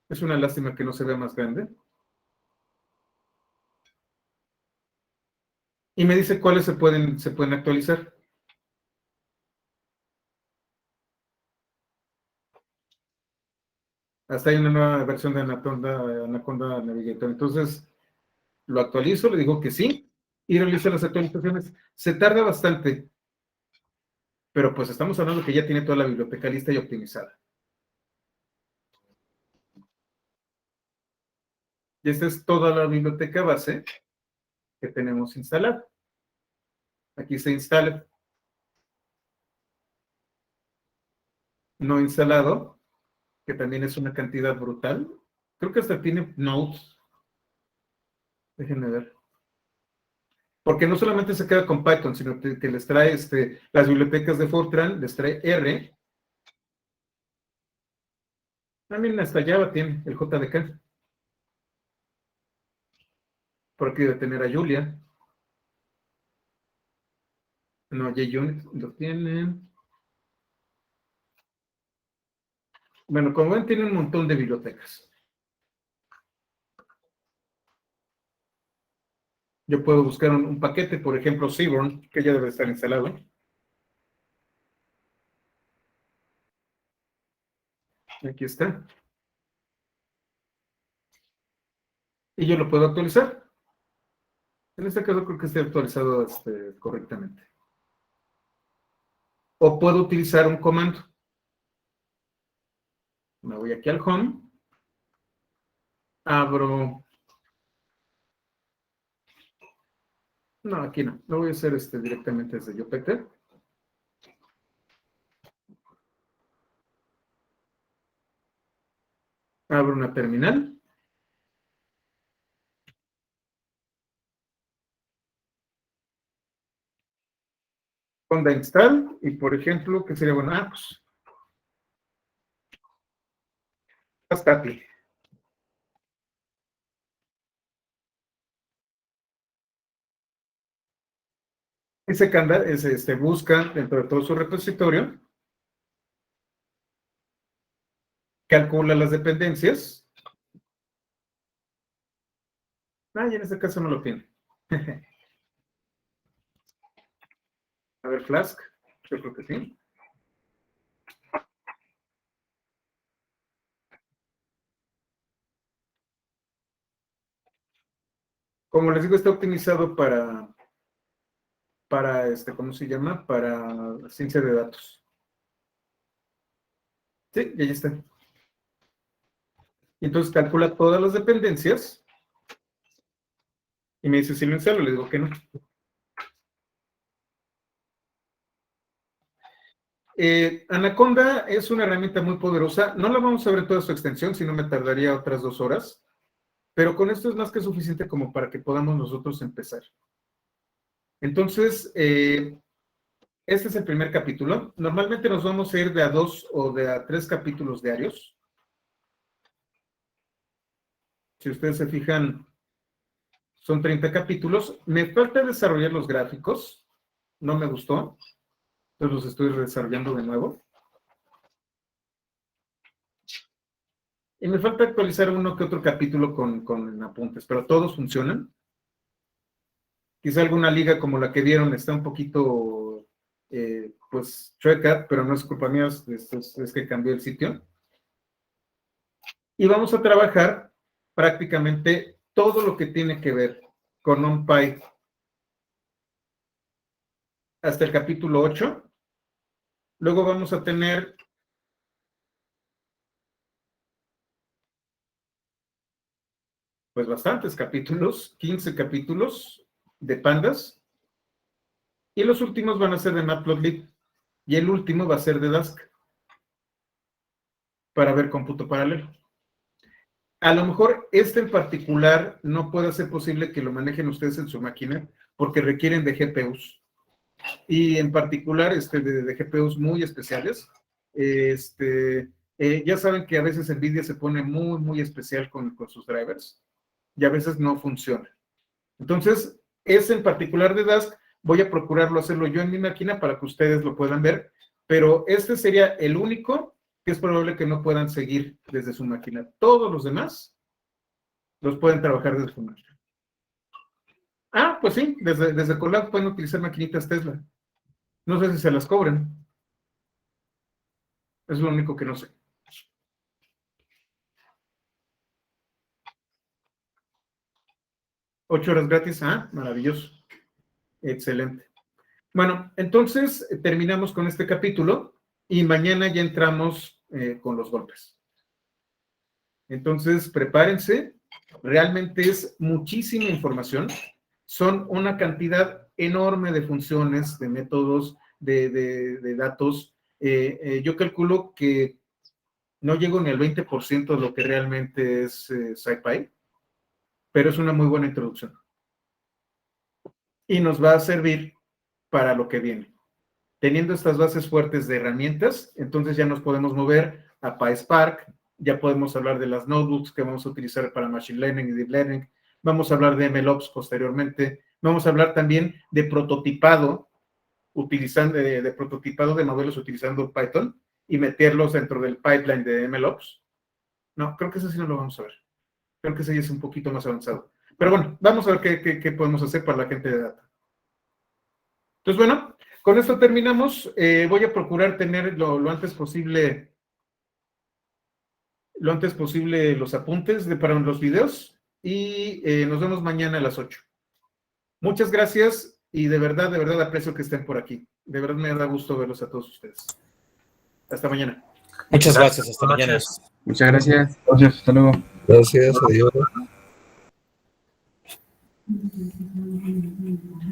Es una lástima que no se vea más grande. Y me dice cuáles se pueden actualizar. Hasta hay una nueva versión de Anaconda Navigator. Entonces, lo actualizo, le digo que sí, y realizo las actualizaciones. Se tarda bastante, pero pues estamos hablando que ya tiene toda la biblioteca lista y optimizada. Y esta es toda la biblioteca base que tenemos instalada. Aquí se instala. No instalado, que también es una cantidad brutal. Creo que hasta tiene nodes. Déjenme ver. Porque no solamente se queda con Python, sino que les trae las bibliotecas de Fortran, les trae R. También hasta Java tiene el JDK. Por aquí debe tener a Julia. No, JUnit lo tiene. Bueno, como ven, tiene un montón de bibliotecas. Yo puedo buscar un paquete, por ejemplo, Seaborn, que ya debe estar instalado. Aquí está. Y yo lo puedo actualizar. En este caso creo que esté actualizado correctamente. O puedo utilizar un comando. Me voy aquí al Home. Abro. No, aquí no. Lo voy a hacer directamente desde Jupyter. Abro una terminal. Conda install. Y por ejemplo, ¿qué sería bueno? Pues. Stapi. Ese Canda busca dentro de todo su repositorio, calcula las dependencias. Y en este caso no lo tiene. A ver, Flask. Yo creo que sí. Como les digo, está optimizado para ¿cómo se llama? Para ciencia de datos. Sí, y ahí está. Y entonces calcula todas las dependencias y me dice si lo instalo, le digo que no. Anaconda es una herramienta muy poderosa. No la vamos a ver toda su extensión, si no me tardaría otras 2 horas. Pero con esto es más que suficiente como para que podamos nosotros empezar. Entonces, este es el primer capítulo. Normalmente nos vamos a ir de a 2 o de a 3 capítulos diarios. Si ustedes se fijan, son 30 capítulos. Me falta desarrollar los gráficos. No me gustó. Entonces los estoy desarrollando de nuevo. Y me falta actualizar uno que otro capítulo con apuntes, pero todos funcionan. Quizá alguna liga como la que vieron está un poquito, pues, chueca, pero no es culpa mía, es que cambió el sitio. Y vamos a trabajar prácticamente todo lo que tiene que ver con NumPy hasta el capítulo 8. Luego vamos a tener pues bastantes capítulos, 15 capítulos de pandas. Y los últimos van a ser de Matplotlib. Y el último va a ser de Dask para ver cómputo paralelo. A lo mejor este en particular no puede ser posible que lo manejen ustedes en su máquina porque requieren de GPUs. Y en particular de GPUs muy especiales. Ya saben que a veces NVIDIA se pone muy, muy especial con sus drivers y a veces no funciona. Entonces, ese en particular de Dask, voy a procurarlo hacerlo yo en mi máquina para que ustedes lo puedan ver, pero este sería el único que es probable que no puedan seguir desde su máquina. Todos los demás los pueden trabajar desde su máquina. Pues sí, desde Colab pueden utilizar maquinitas Tesla. No sé si se las cobran. Es lo único que no sé. 8 horas gratis. Maravilloso. Excelente. Bueno, entonces terminamos con este capítulo y mañana ya entramos con los golpes. Entonces, prepárense Realmente es muchísima información. Son una cantidad enorme de funciones, de métodos, de datos. Yo calculo que no llego ni al 20% de lo que realmente es SciPy, pero es una muy buena introducción. Y nos va a servir para lo que viene. Teniendo estas bases fuertes de herramientas, entonces ya nos podemos mover a PySpark, ya podemos hablar de las notebooks que vamos a utilizar para Machine Learning y Deep Learning, vamos a hablar de MLOps posteriormente, vamos a hablar también de prototipado, de prototipado de modelos utilizando Python y meterlos dentro del pipeline de MLOps. No, creo que eso sí no lo vamos a ver. Creo que ese ya es un poquito más avanzado. Pero bueno, vamos a ver qué podemos hacer para la gente de data. Entonces, bueno, con esto terminamos. Voy a procurar tener lo antes posible los apuntes para los videos y nos vemos mañana a las 8. Muchas gracias y de verdad aprecio que estén por aquí. De verdad me da gusto verlos a todos ustedes. Hasta mañana. Muchas gracias, hasta mañana. Muchas gracias. Gracias, hasta luego. Gracias, adiós.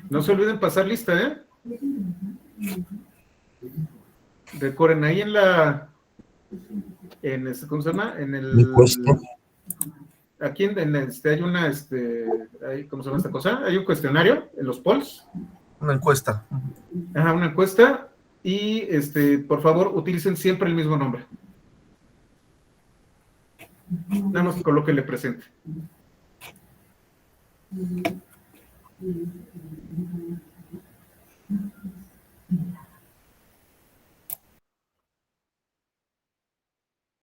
No se olviden pasar lista, ¿eh? Recuerden, ahí ¿cómo se llama? En el... Encuesta. Aquí hay una, ¿cómo se llama esta cosa? Hay un cuestionario en los polls. Una encuesta. Ajá, una encuesta. Y, por favor, utilicen siempre el mismo nombre. Nada más que colóquenle presente.